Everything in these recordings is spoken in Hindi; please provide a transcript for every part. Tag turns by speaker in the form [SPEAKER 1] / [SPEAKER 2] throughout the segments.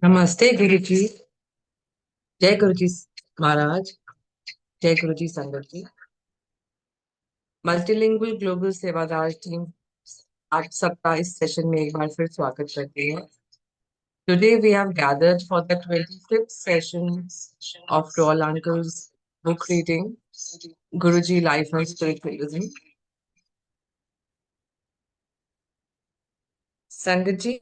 [SPEAKER 1] नमस्ते गुरु जी। जय गुरु जी महाराज। जय गुरु जी संगत जी। मल्टीलिंगुअल ग्लोबल सेवादार टीम आप सबका इस सेशन में एक बार फिर स्वागत करती है। Today we have gathered for the 25th session of Royal Uncle's book reading, Guruji Life and Spiritualism. Sangat ji,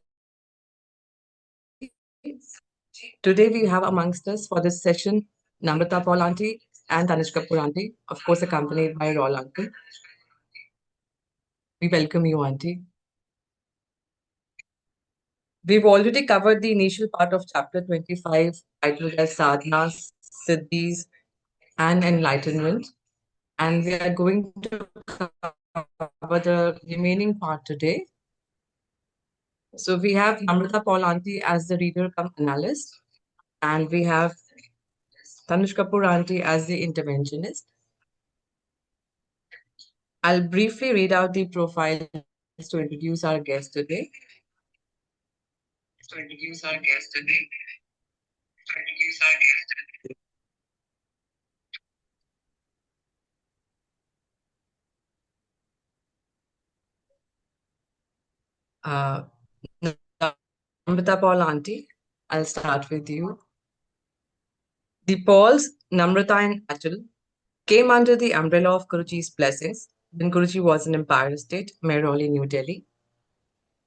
[SPEAKER 1] today we have amongst us for this session Namrata Paul Auntie and Tanish Kapoor Auntie, of course accompanied by Royal Uncle. We welcome you, Auntie. We've already covered the initial part of chapter 25, titled as Sadhanas, Siddhis, and Enlightenment. And we are going to cover the remaining part today. So we have Namrata Paul Auntie as the reader cum analyst, and we have Tanush Kapoor Auntie as the interventionist. I'll briefly read out the profiles to introduce our guest today. Uh, Namrata Paul Auntie, I'll start with you. The Pauls, Namrata and Achal, came under the umbrella of Guruji's blessings when Guruji was in Empire State, Mehrauli, New Delhi.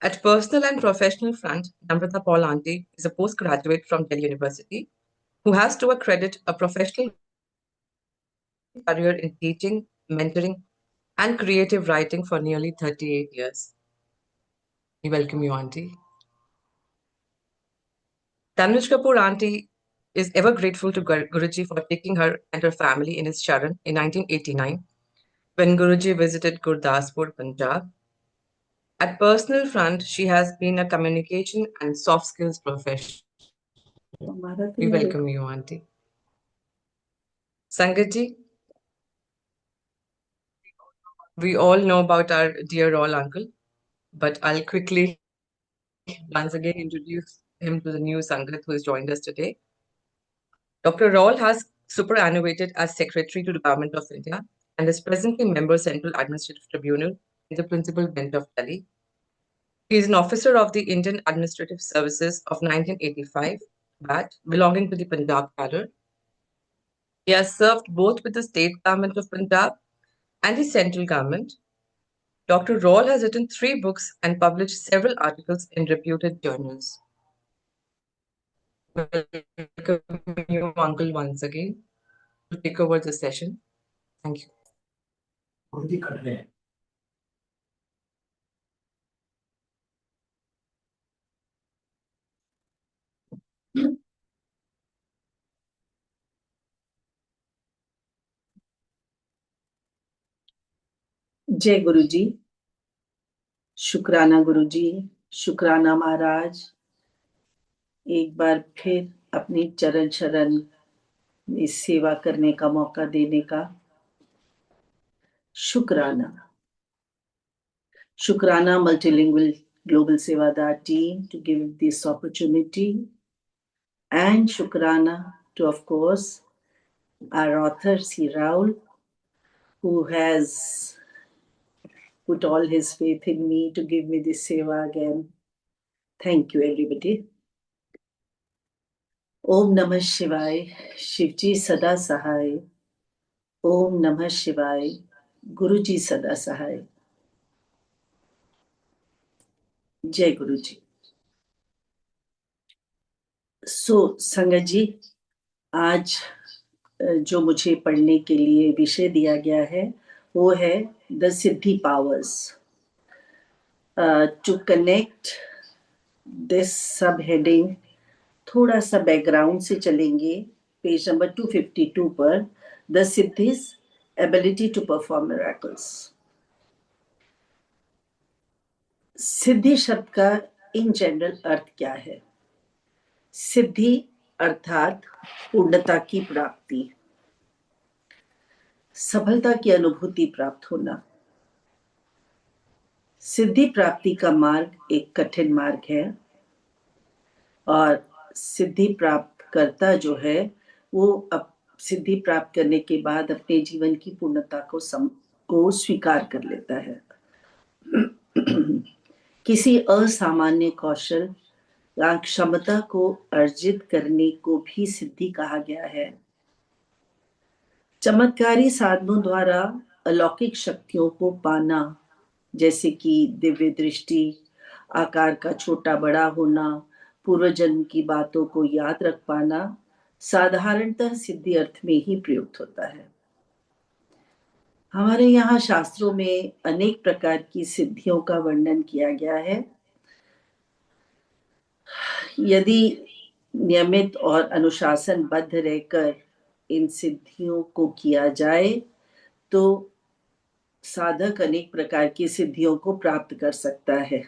[SPEAKER 1] At personal and professional front, Namrata Paul Auntie is a postgraduate from Delhi University who has to her credit a professional career in teaching, mentoring, and creative writing for nearly 38 years. We welcome you, Auntie. Tanuj Kapoor Auntie is ever grateful to Guruji for taking her and her family in his Sharan in 1989 when Guruji visited Gurdaspur, Punjab. At personal front, she has been a communication and soft skills professional. We welcome you, Auntie. Sangatji, we all know about our dear Royal Uncle, but I'll quickly once again introduce him to the new Sangat who has joined us today. Dr. Raul has superannuated as Secretary to the Government of India and is presently member Central Administrative Tribunal in the Principal Bench of Delhi. He is an officer of the Indian Administrative Services of 1985 batch belonging to the Punjab cadre. He has served both with the state government of Punjab and the central government. Dr. Raul has written 3 books and published several articles in reputed journals. Welcome you, Uncle, once again to take over the session. Thank you.
[SPEAKER 2] जय गुरु जी, शुक्राना गुरु जी, शुक्राना महाराज, एक बार फिर अपनी चरण शरण में सेवा करने का मौका देने का शुक्राना. Shukrana Multilingual Global Sevadar team to give this opportunity, and Shukrana to, of course, our author C. Raul, who has put all his faith in me to give me this seva again. Thank you, everybody. Om Namah Shivaya, Shivji Sada Sahai. Om Namah Shivaya, Guruji Sada Sahai. जय गुरु जी. संगत जी, आज जो मुझे पढ़ने के लिए विषय दिया गया है वो है the siddhi powers. To connect this subheading, थोड़ा सा बैकग्राउंड से चलेंगे. पेज नंबर 252 पर the siddhis ability to perform miracles. सिद्धि शब्द का इन जनरल अर्थ क्या है? सिद्धि अर्थात पूर्णता की प्राप्ति, सफलता की अनुभूति प्राप्त होना. सिद्धि प्राप्ति का मार्ग एक कठिन मार्ग है और सिद्धि प्राप्त करता जो है वो सिद्धि प्राप्त करने के बाद अपने जीवन की पूर्णता को स्वीकार कर लेता है। किसी असामान्य कौशल या क्षमता को अर्जित करने को भी सिद्धि कहा गया है। चमत्कारी साधनों द्वारा अलौकिक शक्तियों को पाना, जैसे कि दिव्य दृष्टि, आकार का छोटा बड़ा होना, पूर्व जन्म की बातों को याद रख पाना, साधारणतः सिद्धि अर्थ में ही प्रयुक्त होता है। हमारे यहाँ शास्त्रों में अनेक प्रकार की सिद्धियों का वर्णन किया गया है। यदि नियमित और अनुशासनबद्ध रहकर इन सिद्धियों को किया जाए तो साधक अनेक प्रकार की सिद्धियों को प्राप्त कर सकता है।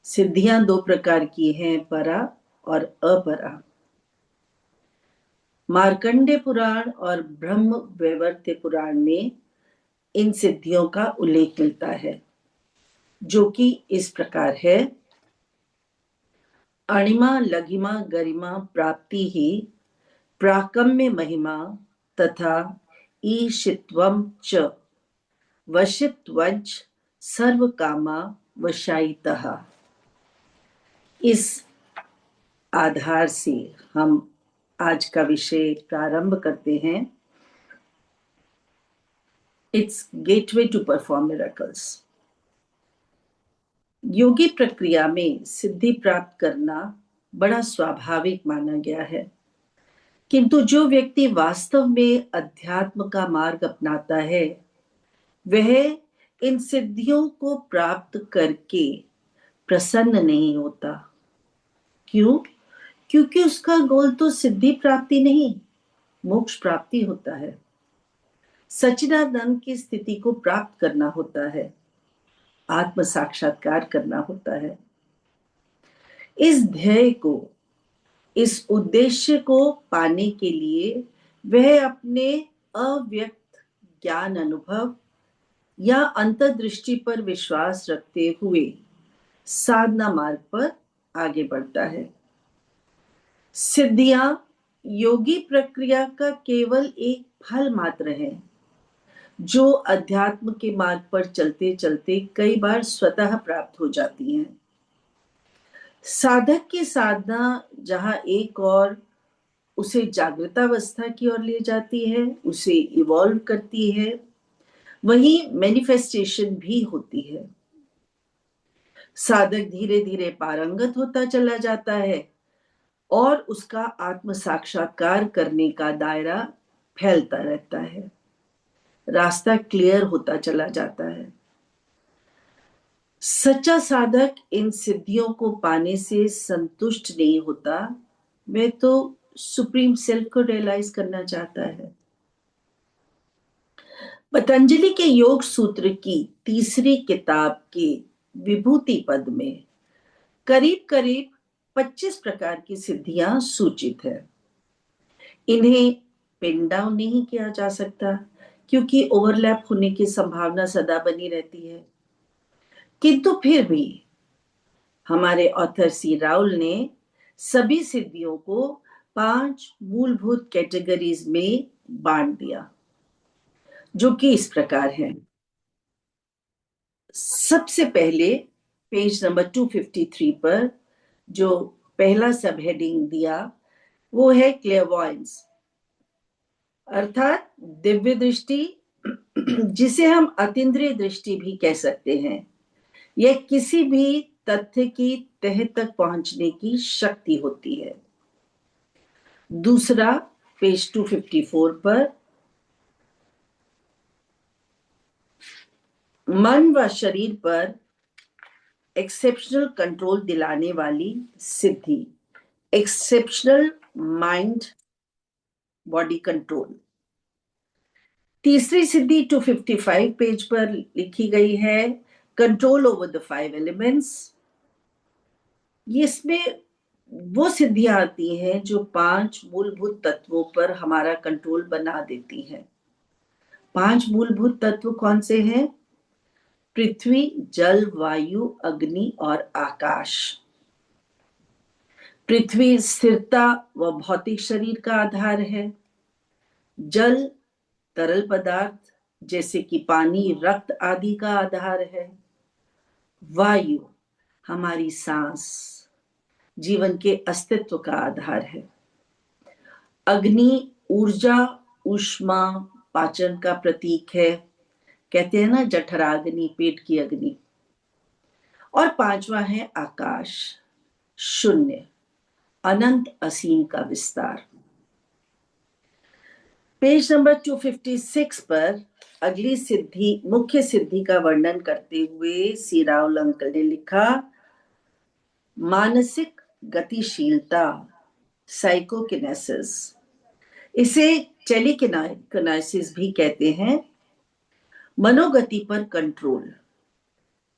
[SPEAKER 2] सिद्धियां दो प्रकार की हैं, परा और अपरा। मार्कंडे पुराण और ब्रह्म वैवर्त पुराण में इन सिद्धियों का उल्लेख मिलता है, जो कि इस प्रकार है। अणिमा लघिमा गरिमा प्राप्ति ही प्राकम्य महिमा तथा ईशित्वम च वशित्वज सर्व कामा वशायितः। इस आधार से हम आज का विषय प्रारंभ करते हैं। It's gateway to perform miracles. योगी प्रक्रिया में सिद्धि प्राप्त करना बड़ा स्वाभाविक माना गया है, किंतु जो व्यक्ति वास्तव में अध्यात्म का मार्ग अपनाता है वह इन सिद्धियों को प्राप्त करके प्रसन्न नहीं होता। क्यों? क्योंकि उसका गोल तो सिद्धि प्राप्ति नहीं, मोक्ष प्राप्ति होता है। सच्चिदानंद की स्थिति को प्राप्त करना होता है, आत्म साक्षात्कार करना होता है। इस ध्येय को, इस उद्देश्य को पाने के लिए वह अपने अव्यक्त ज्ञान अनुभव या अंतर्दृष्टि पर विश्वास रखते हुए साधना मार्ग पर आगे बढ़ता है। सिद्धियां योगी प्रक्रिया का केवल एक फल मात्र है, जो अध्यात्म के मार्ग पर चलते चलते कई बार स्वतः प्राप्त हो जाती हैं। साधक की साधना जहां एक और उसे जागृतावस्था की ओर ले जाती है, उसे इवॉल्व करती है, वहीं मैनिफेस्टेशन भी होती है। साधक धीरे धीरे पारंगत होता चला जाता है और उसका आत्म साक्षात्कार करने का दायरा फैलता रहता है, रास्ता क्लियर होता चला जाता है। सच्चा साधक इन सिद्धियों को पाने से संतुष्ट नहीं होता, वह तो सुप्रीम सेल्फ को रियलाइज करना चाहता है। पतंजलि के योग सूत्र की तीसरी किताब के विभूति पद में करीब करीब 25 प्रकार की सिद्धियां सूचित है। इन्हें पिन डाउन नहीं किया जा सकता, क्योंकि ओवरलैप होने की संभावना सदा बनी रहती है। किंतु फिर भी हमारे ऑथर सी राउल ने सभी सिद्धियों को 5 मूलभूत कैटेगरीज में बांट दिया, जो कि इस प्रकार है। सबसे पहले पेज नंबर 253 पर जो पहला सब हेडिंग दिया वो है क्लेयरवॉयंस, अर्थात दिव्य दृष्टि, जिसे हम अतीन्द्रिय दृष्टि भी कह सकते हैं। यह किसी भी तथ्य की तह तक पहुंचने की शक्ति होती है। दूसरा पेज 254 पर मन व शरीर पर एक्सेप्शनल कंट्रोल दिलाने वाली सिद्धि, एक्सेप्शनल माइंड बॉडी कंट्रोल। तीसरी सिद्धि 255 पेज पर लिखी गई है, कंट्रोल ओवर द 5 एलिमेंट्स। इसमें वो सिद्धियां आती हैं जो 5 मूलभूत तत्वों पर हमारा कंट्रोल बना देती हैं। 5 मूलभूत तत्व कौन से हैं? पृथ्वी, जल, वायु, अग्नि और आकाश। पृथ्वी स्थिरता व भौतिक शरीर का आधार है। जल तरल पदार्थ जैसे कि पानी, रक्त आदि का आधार है। वायु हमारी सांस, जीवन के अस्तित्व का आधार है। अग्नि ऊर्जा, ऊष्मा, पाचन का प्रतीक है। कहते हैं ना, जठराग्नि, पेट की अग्नि। और पांचवा है आकाश, शून्य, अनंत असीम का विस्तार। पेज नंबर 256 पर अगली सिद्धि, मुख्य सिद्धि का वर्णन करते हुए सी राहुल अंकल ने लिखा, मानसिक गतिशीलता, साइकोकिनेसिस, इसे टेलीकिनेसिस भी कहते हैं। मनोगति पर कंट्रोल,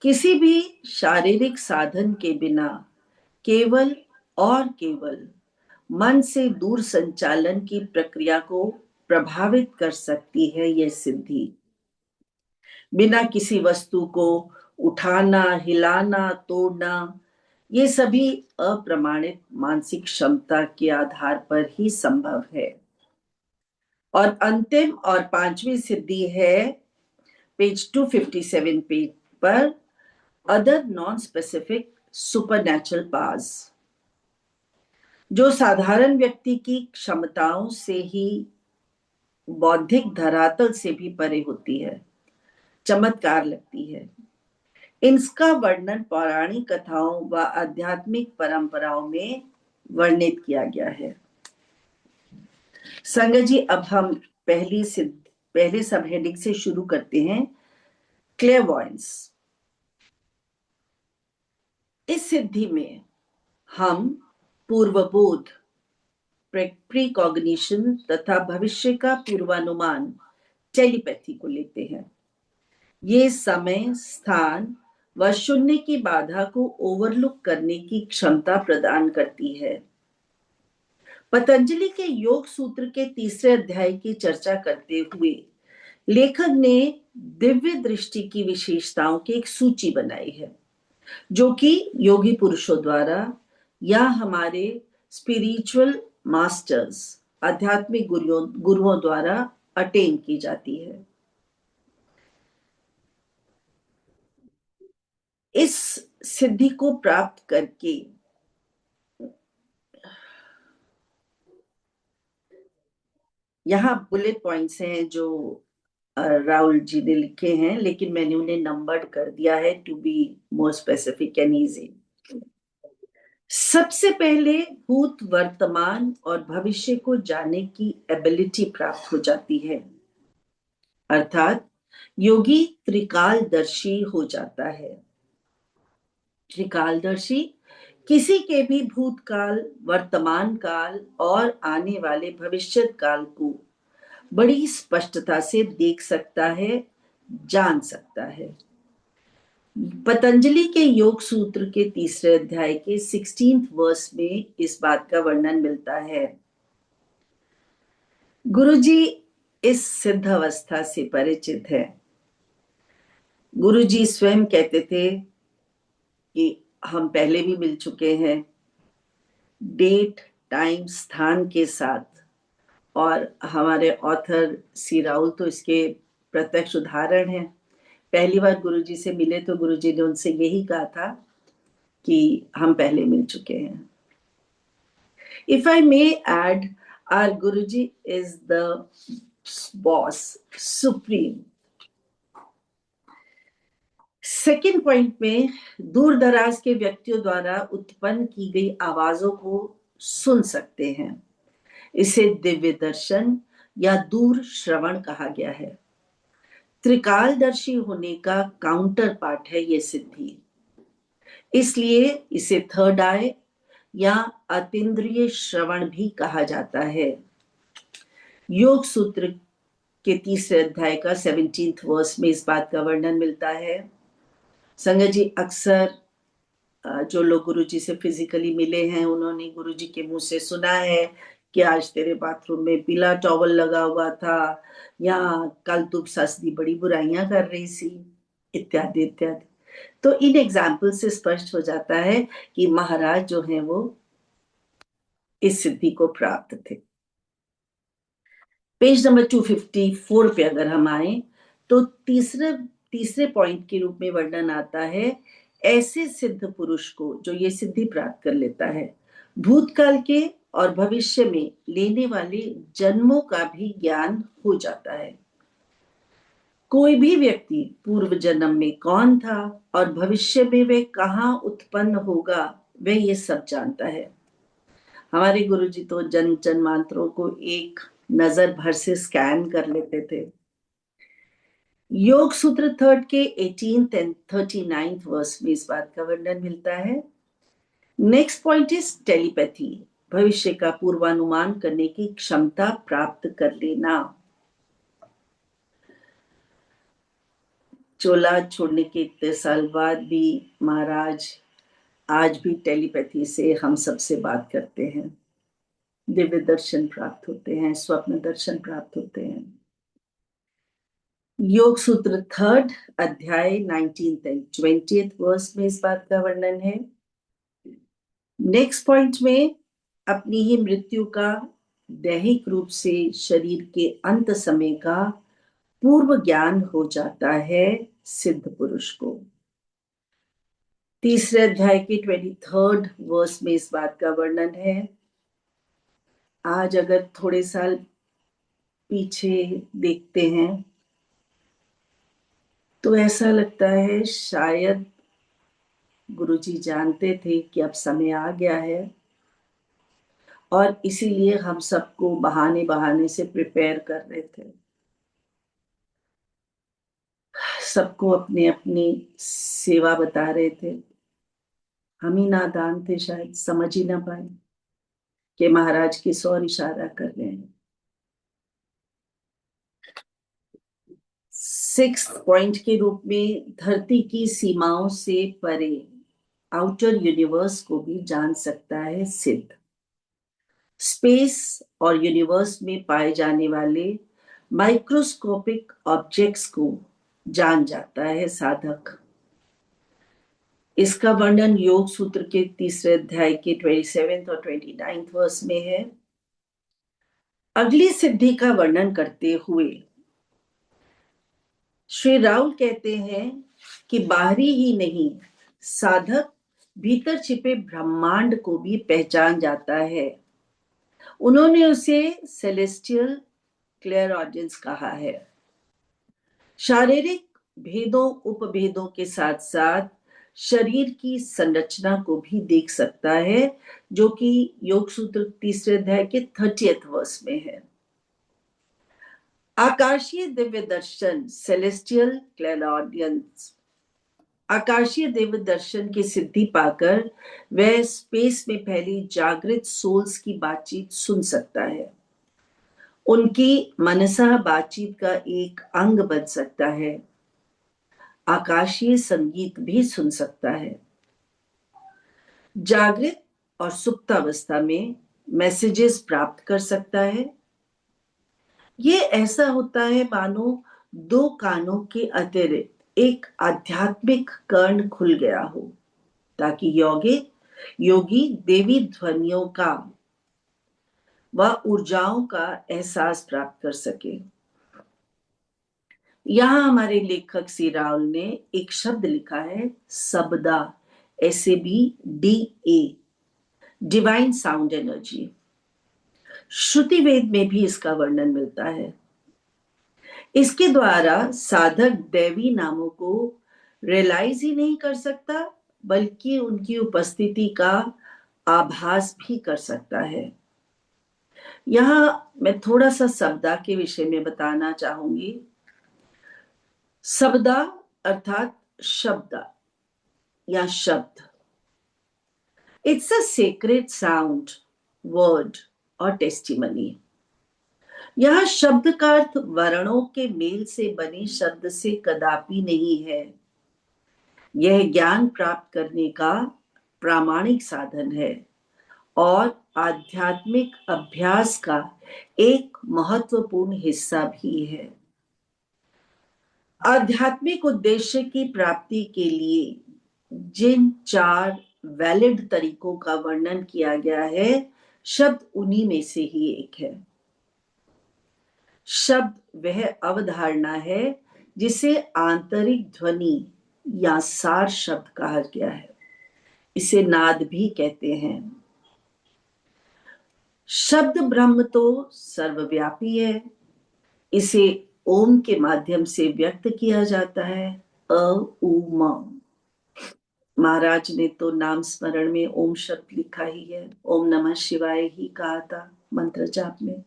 [SPEAKER 2] किसी भी शारीरिक साधन के बिना केवल और केवल मन से दूर संचालन की प्रक्रिया को प्रभावित कर सकती है यह सिद्धि। बिना किसी वस्तु को उठाना, हिलाना, तोड़ना, ये सभी अप्रमाणित मानसिक क्षमता के आधार पर ही संभव है। और अंतिम और पांचवी सिद्धि है पेज 257 पेज पर, other non specific supernatural powers, जो साधारण व्यक्ति की क्षमताओं से ही बौद्धिक धरातल से भी परे होती है, चमत्कार लगती है। इनका वर्णन पौराणिक कथाओं व आध्यात्मिक परंपराओं में वर्णित किया गया है। संगत जी, अब हम पहले सब हेडिंग से शुरू करते हैं, क्लेयरवॉयंस। इस सिद्धि में हम पूर्वबोध, प्रीकॉग्निशन तथा भविष्य का पूर्वानुमान, टेलीपैथी को लेते हैं। ये समय, स्थान व शून्य की बाधा को ओवरलुक करने की क्षमता प्रदान करती है। पतंजलि के योग सूत्र के तीसरे अध्याय की चर्चा करते हुए लेखक ने दिव्य दृष्टि की विशेषताओं की एक सूची बनाई है, जो कि योगी पुरुषों द्वारा या हमारे स्पिरिचुअल मास्टर्स, आध्यात्मिक गुरुओं द्वारा अटेन की जाती है। इस सिद्धि को प्राप्त करके यहाँ बुलेट पॉइंट्स हैं जो राहुल जी ने लिखे हैं, लेकिन मैंने उन्हें नंबर्ड कर दिया है to be more specific and easy. सबसे पहले भूत, वर्तमान और भविष्य को जानने की एबिलिटी प्राप्त हो जाती है, अर्थात योगी त्रिकालदर्शी हो जाता है। त्रिकालदर्शी किसी के भी भूतकाल, वर्तमान काल और आने वाले भविष्य काल को बड़ी स्पष्टता से देख सकता है, जान सकता है। पतंजलि के योग सूत्र के तीसरे अध्याय के 16th वर्स में इस बात का वर्णन मिलता है। गुरुजी इस सिद्ध अवस्था से परिचित है। गुरुजी स्वयं कहते थे कि हम पहले भी मिल चुके हैं, डेट, टाइम, स्थान के साथ। और हमारे ऑथर सी राहुल तो इसके प्रत्यक्ष उदाहरण हैं। पहली बार गुरुजी से मिले तो गुरुजी ने उनसे यही कहा था कि हम पहले मिल चुके हैं। If I may add, our Guruji is the boss, supreme. Second point में दूर दराज के व्यक्तियों द्वारा उत्पन्न की गई आवाजों को सुन सकते हैं। इसे दिव्य दर्शन या दूर श्रवण कहा गया है। त्रिकालदर्शी होने का काउंटर पार्ट है ये सिद्धि, इसलिए इसे थर्ड आई या अतीन्द्रिय श्रवण भी कहा जाता है। योग सूत्र के तीसरे अध्याय का 17th वर्स में इस बात का वर्णन मिलता है। संगत जी, अक्सर जो लोग गुरुजी से फिजिकली मिले हैं, उन्होंने गुरुजी के मुंह से सुना है कि आज तेरे बाथरूम में पीला टॉवल लगा हुआ था, या कल तू सस दी बड़ी बुराइयां कर रही सी, इत्यादि इत्यादि। तो इन एग्जाम्पल से स्पष्ट हो जाता है कि महाराज जो हैं वो इस सिद्धि को प्राप्त थे। पेज नंबर 254 पे अगर हम आए तो तीसरे पॉइंट के रूप में वर्णन आता है ऐसे सिद्ध पुरुष को जो ये सिद्धि प्राप्त कर लेता है, भूतकाल के और भविष्य में लेने वाले जन्मों का भी ज्ञान हो जाता है। कोई भी व्यक्ति पूर्व जन्म में कौन था और भविष्य में वह कहाँ उत्पन्न होगा, वह ये सब जानता है। हमारे गुरुजी तो जन्म जन्मांतरों को एक नजर भर से स्कैन कर लेते थे। योग सूत्र 3 के 18th एंड 39th वर्स में इस बात का वर्णन मिलता है। नेक्स्ट पॉइंट इज टेलीपैथी, भविष्य का पूर्वानुमान करने की क्षमता प्राप्त कर लेना। चोला छोड़ने के इतने साल बाद भी महाराज आज भी टेलीपैथी से हम सबसे बात करते हैं, दिव्य दर्शन प्राप्त होते हैं, स्वप्न दर्शन प्राप्त होते हैं। योग सूत्र 3 अध्याय 19th एंड 20th वर्स में इस बात का वर्णन है। नेक्स्ट पॉइंट में अपनी ही मृत्यु का दैहिक रूप से शरीर के अंत समय का पूर्व ज्ञान हो जाता है सिद्ध पुरुष को। तीसरे अध्याय के 23rd वर्स में इस बात का वर्णन है। आज अगर थोड़े साल पीछे देखते हैं तो ऐसा लगता है शायद गुरुजी जानते थे कि अब समय आ गया है और इसीलिए हम सबको बहाने बहाने से प्रिपेयर कर रहे थे। सबको अपनी अपनी सेवा बता रहे थे। हम ही नादान थे, शायद समझ ही ना पाए कि महाराज किस और इशारा कर रहे हैं। 6th पॉइंट के रूप में धरती की सीमाओं से परे आउटर यूनिवर्स को भी जान सकता है सिद्ध। स्पेस और यूनिवर्स में पाए जाने वाले माइक्रोस्कोपिक ऑब्जेक्ट्स को जान जाता है साधक। इसका वर्णन योग सूत्र के तीसरे अध्याय के 27th और 29th वर्स में है। अगली सिद्धि का वर्णन करते हुए श्री राहुल कहते हैं कि बाहरी ही नहीं, साधक भीतर छिपे ब्रह्मांड को भी पहचान जाता है। उन्होंने उसे सेलेस्टियल क्लेयरऑडियंस कहा है। शारीरिक भेदों उपभेदों के साथ साथ शरीर की संरचना को भी देख सकता है, जो कि योग सूत्र तीसरे अध्याय के 30th वर्स में है। आकाशीय दिव्य दर्शन सेलेस्टियल क्लेयरऑडियंस, आकाशीय दिव्य दर्शन की सिद्धि पाकर वह स्पेस में फैली जागृत सोल्स की बातचीत सुन सकता है। उनकी मनसा बातचीत का एक अंग बन सकता है। आकाशीय संगीत भी सुन सकता है। जागृत और सुप्त अवस्था में मैसेजेस प्राप्त कर सकता है। ये ऐसा होता है मानो दो कानों के अतिरिक्त एक आध्यात्मिक कर्ण खुल गया हो, ताकि योगी देवी ध्वनियों का व ऊर्जाओं का एहसास प्राप्त कर सके। यहां हमारे लेखक सी राहुल ने एक शब्द लिखा है सबदा, SABDA, डिवाइन साउंड एनर्जी। श्रुति वेद में भी इसका वर्णन मिलता है। इसके द्वारा साधक दैवी नामों को रियलाइज ही नहीं कर सकता, बल्कि उनकी उपस्थिति का आभास भी कर सकता है। यहां मैं थोड़ा सा सबदा के विषय में बताना चाहूंगी। सबदा अर्थात शब्द या शब्द, it's a sacred sound, word और टेस्टिमनी। यह शब्द का अर्थ वर्णों के मेल से बने शब्द से कदापि नहीं है। यह ज्ञान प्राप्त करने का प्रामाणिक साधन है और आध्यात्मिक अभ्यास का एक महत्वपूर्ण हिस्सा भी है। आध्यात्मिक उद्देश्य की प्राप्ति के लिए जिन 4 वैलिड तरीकों का वर्णन किया गया है, शब्द उन्हीं में से ही एक है। शब्द वह अवधारणा है जिसे आंतरिक ध्वनि या सार शब्द कहा गया है। इसे नाद भी कहते हैं। शब्द ब्रह्म तो सर्वव्यापी है। इसे ओम के माध्यम से व्यक्त किया जाता है। अ उ म। महाराज ने तो नाम स्मरण में ओम शब्द लिखा ही है। ओम नमः शिवाय ही कहा था मंत्र जाप में।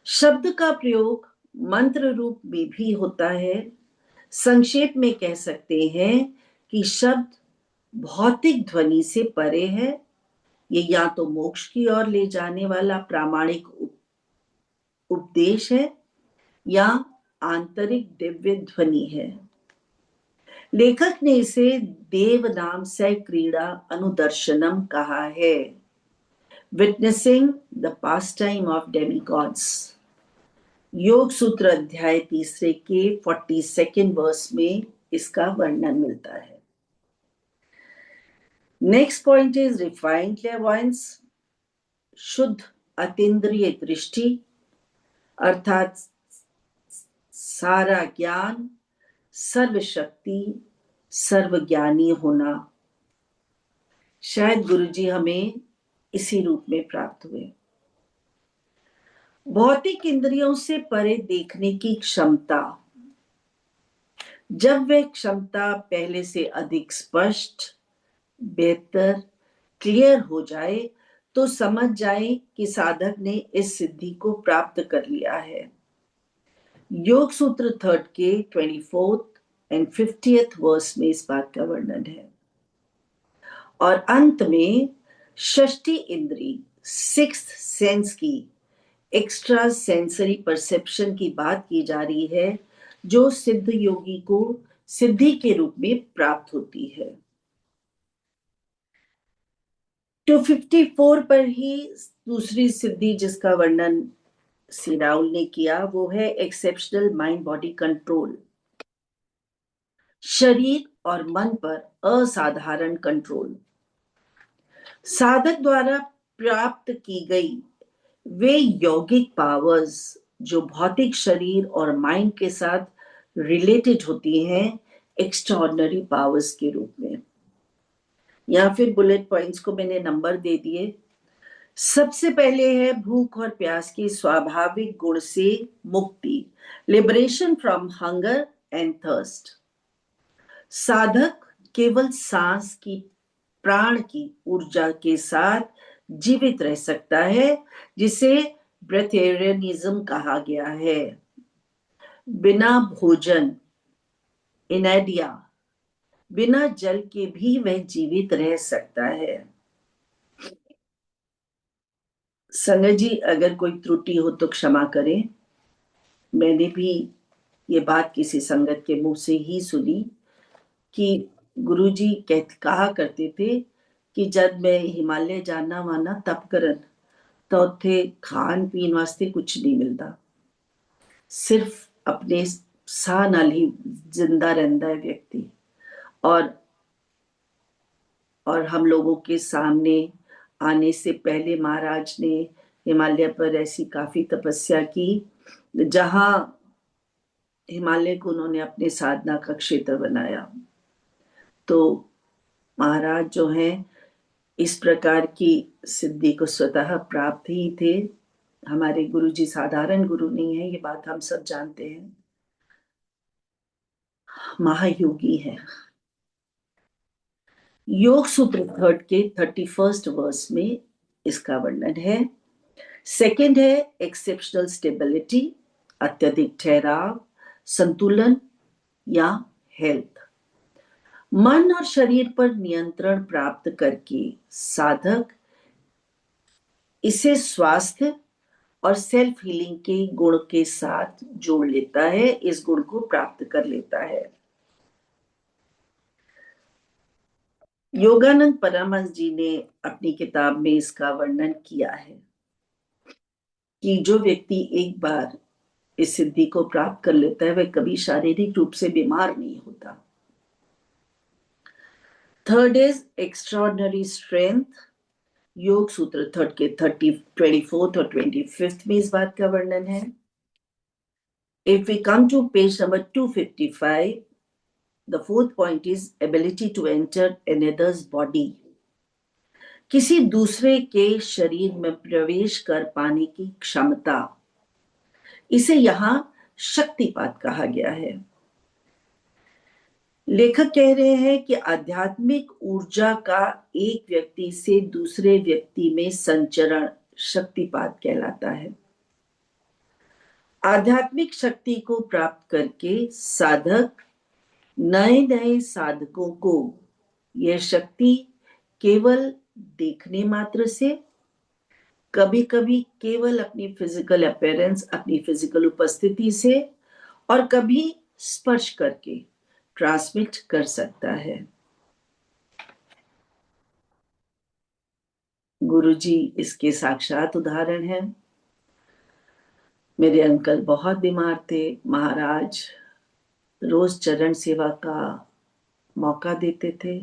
[SPEAKER 2] शब्द का प्रयोग मंत्र रूप में भी होता है। संक्षेप में कह सकते हैं कि शब्द भौतिक ध्वनि से परे है। ये या तो मोक्ष की ओर ले जाने वाला प्रामाणिक उपदेश है या आंतरिक दिव्य ध्वनि है। लेखक ने इसे देव नाम से क्रीड़ा अनुदर्शनम कहा है। Witnessing the pass time of demigods. योग सूत्र अध्याय 3 के 42 वर्स में इसका वर्णन मिलता है। नेक्स्ट पॉइंट इज रिफाइंड क्लेयरवॉयंस, शुद्ध अतीन्द्रिय दृष्टि, अर्थात सारा ज्ञान, सर्वशक्ति, सर्वज्ञानी होना। शायद गुरुजी हमें इसी रूप में प्राप्त हुए। भौतिक इंद्रियों से परे देखने की क्षमता, जब वह क्षमता पहले से अधिक स्पष्ट, बेहतर, क्लियर हो जाए तो समझ जाए कि साधक ने इस सिद्धि को प्राप्त कर लिया है। योग सूत्र 3 के 24th and 50th वर्स में इस बात का वर्णन है। और अंत में षष्ठी इंद्री, सिक्स्थ सेंस की एक्स्ट्रा सेंसरी परसेप्शन की बात की जा रही है, जो सिद्ध योगी को सिद्धि के रूप में प्राप्त होती है। 254 पर ही दूसरी सिद्धि जिसका वर्णन श्री राहुल ने किया वो है एक्सेप्शनल माइंड बॉडी कंट्रोल। शरीर और मन पर असाधारण कंट्रोल। साधक द्वारा प्राप्त की गई वे यौगिक पावर्स जो भौतिक शरीर और माइंड के साथ रिलेटेड होती हैं एक्स्ट्राऑर्डिनरी पावर्स के रूप में। या फिर बुलेट पॉइंट्स को मैंने नंबर दे दिए। सबसे पहले है भूख और प्यास के स्वाभाविक गुण से मुक्ति, liberation from hunger and thirst. साधक केवल सांस की, प्राण की ऊर्जा के साथ जीवित रह सकता है, जिसे ब्रेथेरियनिज्म कहा गया है। बिना भोजन, इनैडिया, बिना जल के भी वह जीवित रह सकता है। संगत जी, अगर कोई त्रुटि हो तो क्षमा करें। मैंने भी ये बात किसी संगत के मुंह से ही सुनी कि गुरुजी कहा करते थे कि जब मैं हिमालय जाना वाना तप करन तो उत्थे खान पीन वास्ते कुछ नहीं मिलता, सिर्फ अपने साह नाल ही जिंदा रहता है व्यक्ति। और हम लोगों के सामने आने से पहले महाराज ने हिमालय पर ऐसी काफी तपस्या की जहां हिमालय को उन्होंने अपने साधना का क्षेत्र बनाया। तो महाराज जो हैं इस प्रकार की सिद्धि को स्वतः प्राप्त ही थे। हमारे गुरुजी साधारण गुरु नहीं है, ये बात हम सब जानते हैं। महायोगी है। योग सूत्र 3 के 31st वर्स में इसका वर्णन है। सेकंड है एक्सेप्शनल स्टेबिलिटी, अत्यधिक ठहराव, संतुलन या हेल्थ। मन और शरीर पर नियंत्रण प्राप्त करके साधक इसे स्वास्थ्य और सेल्फ हीलिंग के गुण के साथ जोड़ लेता है, इस गुण को प्राप्त कर लेता है। योगानंद परमहंस जी ने अपनी किताब में इसका वर्णन किया है कि जो व्यक्ति एक बार इस सिद्धि को प्राप्त कर लेता है वह कभी शारीरिक रूप से बीमार नहीं होता। थर्ड इज एक्स्ट्राऑर्डिनरी स्ट्रेंथ, योग सूत्र 24th और 25th में इस बात का वर्णन है. If we come to page number 255, the fourth point is ability to enter another's body. किसी दूसरे के शरीर में प्रवेश कर पाने की क्षमता, इसे यहां शक्तिपात कहा गया है. लेखक कह रहे हैं कि आध्यात्मिक ऊर्जा का एक व्यक्ति से दूसरे व्यक्ति में संचरण शक्तिपात कहलाता है. आध्यात्मिक शक्ति को प्राप्त करके साधक नए नए साधकों को यह शक्ति केवल देखने मात्र से, कभी कभी केवल अपनी फिजिकल अपीयरेंस, अपनी फिजिकल उपस्थिति से, और कभी स्पर्श करके ट्रांसमिट कर सकता है. गुरुजी इसके साक्षात उदाहरण हैं. मेरे अंकल बहुत बीमार थे. महाराज रोज चरण सेवा का मौका देते थे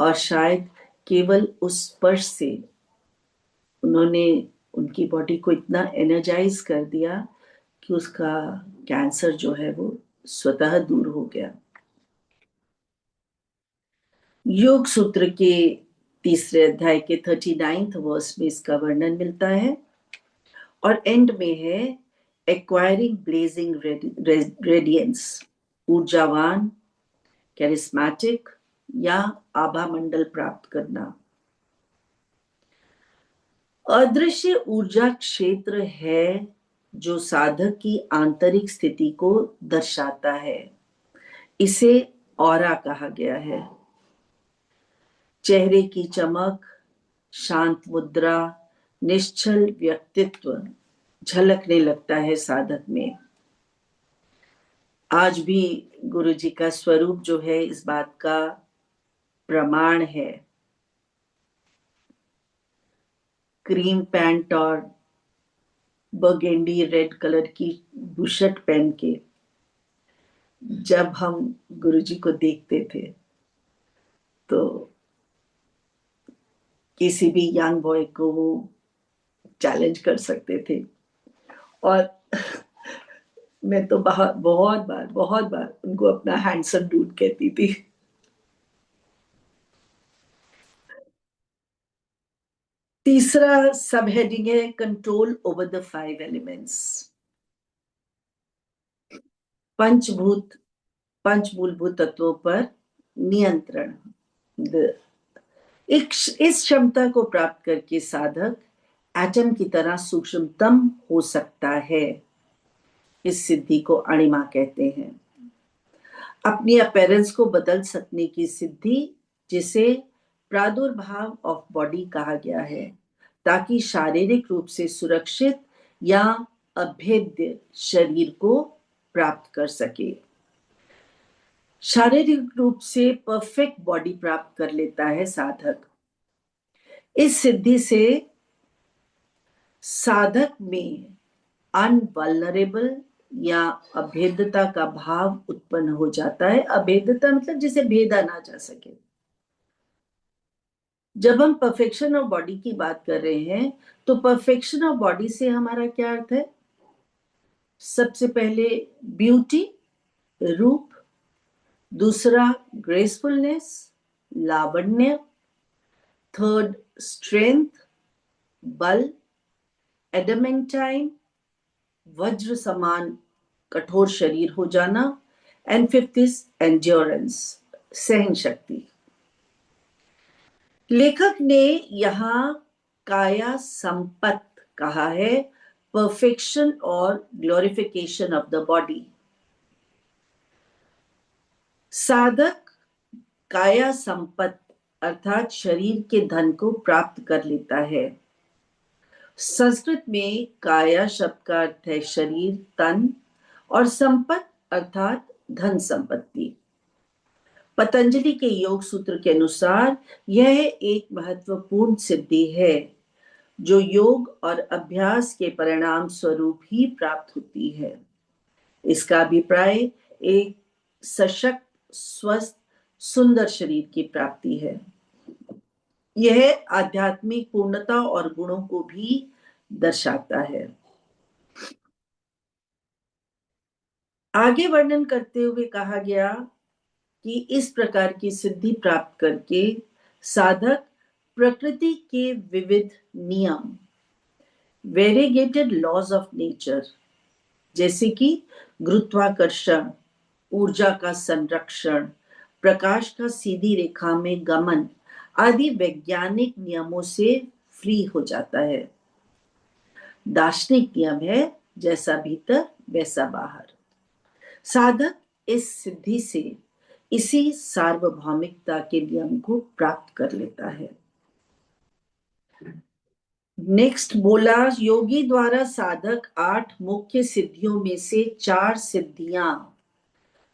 [SPEAKER 2] और शायद केवल उस स्पर्श से उन्होंने उनकी बॉडी को इतना एनर्जाइज कर दिया कि उसका कैंसर जो है वो स्वतः दूर हो गया. योग सूत्र के तीसरे अध्याय के 39th वर्स में इसका वर्णन मिलता है और एंड में है एक्वायरिंग ब्लेजिंग रेडियंस, ऊर्जावान, कैरिस्मेटिक या आभा मंडल प्राप्त करना. अदृश्य ऊर्जा क्षेत्र है जो साधक की आंतरिक स्थिति को दर्शाता है. इसे ऑरा कहा गया है. चेहरे की चमक, शांत मुद्रा, निश्चल व्यक्तित्व झलकने लगता है साधक में. आज भी गुरु जी का स्वरूप जो है इस बात का प्रमाण है. क्रीम पैंट और बर्गेंडी रेड कलर की बुशर्ट पहन के जब हम गुरुजी को देखते थे तो किसी भी यंग बॉय को वो चैलेंज कर सकते थे. और मैं तो बहुत बार उनको अपना हैंडसम डूड कहती थी. तीसरा सब हेडिंग है कंट्रोल ओवर द 5 एलिमेंट्स. पंच मूलभूत तत्वों पर नियंत्रण. इस क्षमता को प्राप्त करके साधक एटम की तरह सूक्ष्मतम हो सकता है. इस सिद्धि को अणिमा कहते हैं. अपनी अपीयरेंस को बदल सकने की सिद्धि, जिसे प्रादुर्भाव ऑफ बॉडी कहा गया है, ताकि शारीरिक रूप से सुरक्षित या अभेद्य शरीर को प्राप्त कर सके. शारीरिक रूप से परफेक्ट बॉडी प्राप्त कर लेता है साधक. इस सिद्धि से साधक में अनवल्नरेबल या अभेद्यता का भाव उत्पन्न हो जाता है. अभेद्यता मतलब जिसे भेदा ना जा सके. जब हम परफेक्शन ऑफ बॉडी की बात कर रहे हैं तो परफेक्शन ऑफ बॉडी से हमारा क्या अर्थ है? सबसे पहले ब्यूटी, रूप. दूसरा ग्रेसफुलनेस, लावण्य. थर्ड स्ट्रेंथ, बल, एडमेंटाइन, वज्र समान कठोर शरीर हो जाना. एंड फिफ्थ इज एंड्योरेंस, सहन शक्ति. लेखक ने यहां काया संपत्त कहा है, परफेक्शन और ग्लोरिफिकेशन ऑफ द बॉडी. साधक काया संपत्त अर्थात शरीर के धन को प्राप्त कर लेता है. संस्कृत में काया शब्द का अर्थ है शरीर, तन, और संपत्त अर्थात धन संपत्ति. पतंजलि के योग सूत्र के अनुसार यह एक महत्वपूर्ण सिद्धि है जो योग और अभ्यास के परिणाम स्वरूप ही प्राप्त होती है. इसका अभिप्राय एक सशक्त, स्वस्थ, सुंदर शरीर की प्राप्ति है. यह आध्यात्मिक पूर्णता और गुणों को भी दर्शाता है। आगे वर्णन करते हुए कहा गया कि इस प्रकार की सिद्धि प्राप्त करके साधक प्रकृति के विविध नियम, वेरिगेटेड लॉज ऑफ नेचर, जैसे कि गुरुत्वाकर्षण, ऊर्जा का संरक्षण, प्रकाश का सीधी रेखा में गमन आदि वैज्ञानिक नियमों से फ्री हो जाता है। दार्शनिक नियम है, जैसा भीतर वैसा बाहर। साधक इस सिद्धि से इसी सार्वभौमिकता के नियम को प्राप्त कर लेता है। नेक्स्ट बोला, योगी द्वारा साधक 8 मुख्य सिद्धियों में से 4 सिद्धियां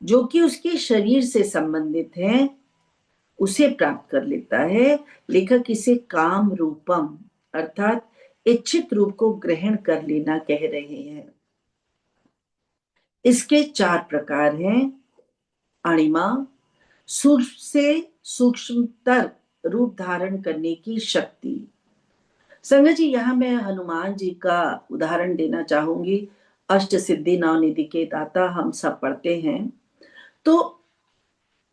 [SPEAKER 2] जो कि उसके शरीर से संबंधित हैं उसे प्राप्त कर लेता है। लेखक इसे काम रूपम अर्थात इच्छित रूप को ग्रहण कर लेना कह रहे हैं। इसके 4 प्रकार हैं। अणिमा, सूक्ष्म से सूक्ष्मतर रूप धारण करने की शक्ति। संगत जी, यहां मैं हनुमान जी का उदाहरण देना चाहूंगी। अष्ट सिद्धि नवनिधि के दाता हम सब पढ़ते हैं। तो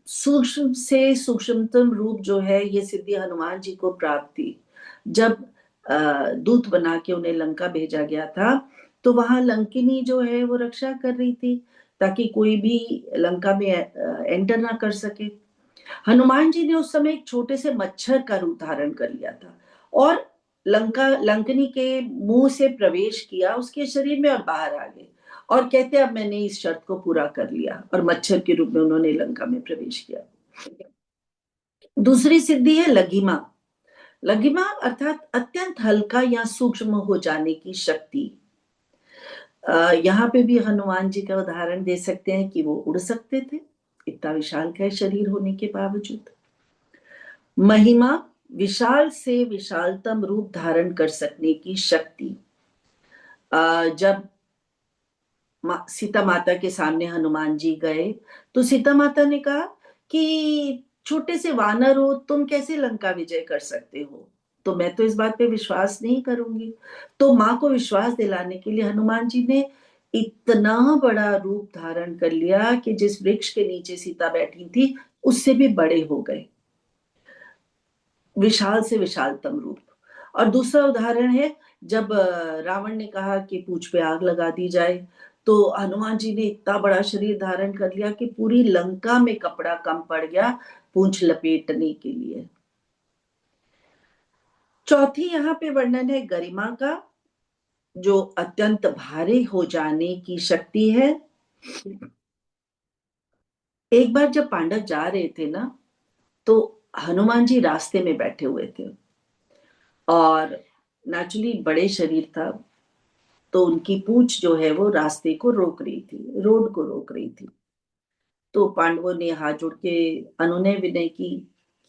[SPEAKER 2] सूक्ष्म से सूक्ष्मतम रूप जो है, ये सिद्धि हनुमान जी को प्राप्त थी जब दूत बना के उन्हें लंका भेजा गया था। तो वहां लंकिनी जो है वो रक्षा कर रही थी ताकि कोई भी लंका में एंटर ना कर सके। हनुमान जी ने उस समय एक छोटे से मच्छर का रूप धारण कर लिया था और लंकनी के मुंह से प्रवेश किया उसके शरीर में और बाहर आ गए और कहते अब मैंने इस शर्त को पूरा कर लिया, और मच्छर के रूप में उन्होंने लंका में प्रवेश किया। दूसरी सिद्धि है लघिमा। लघिमा अर्थात अत्यंत हल्का या सूक्ष्म हो जाने की शक्ति। यहाँ पे भी हनुमान जी का उदाहरण दे सकते हैं कि वो उड़ सकते थे इतना विशालकाय शरीर होने के बावजूद। महिमा, विशाल से विशालतम रूप धारण कर सकने की शक्ति। जब सीता माता के सामने हनुमान जी गए तो सीता माता ने कहा कि छोटे से वानर हो, तुम कैसे लंका विजय कर सकते हो? तो मैं तो इस बात पे विश्वास नहीं करूंगी। तो माँ को विश्वास दिलाने के लिए हनुमान जी ने इतना बड़ा रूप धारण कर लिया कि जिस वृक्ष के नीचे सीता बैठी थी उससे भी बड़े हो गए, विशाल से विशालतम रूप। और दूसरा उदाहरण है, जब रावण ने कहा कि पूंछ पे आग लगा दी जाए तो हनुमान जी ने इतना बड़ा शरीर धारण कर लिया कि पूरी लंका में कपड़ा कम पड़ गया पूंछ लपेटने के लिए। चौथी यहाँ पे वर्णन है गरिमा का, जो अत्यंत भारी हो जाने की शक्ति है। एक बार जब पांडव जा रहे थे ना, तो हनुमान जी रास्ते में बैठे हुए थे और नेचुरली बड़े शरीर था तो उनकी पूंछ जो है वो रास्ते को रोक रही थी, रोड को रोक रही थी। तो पांडवों ने हाथ जोड़ के अनुनय विनय की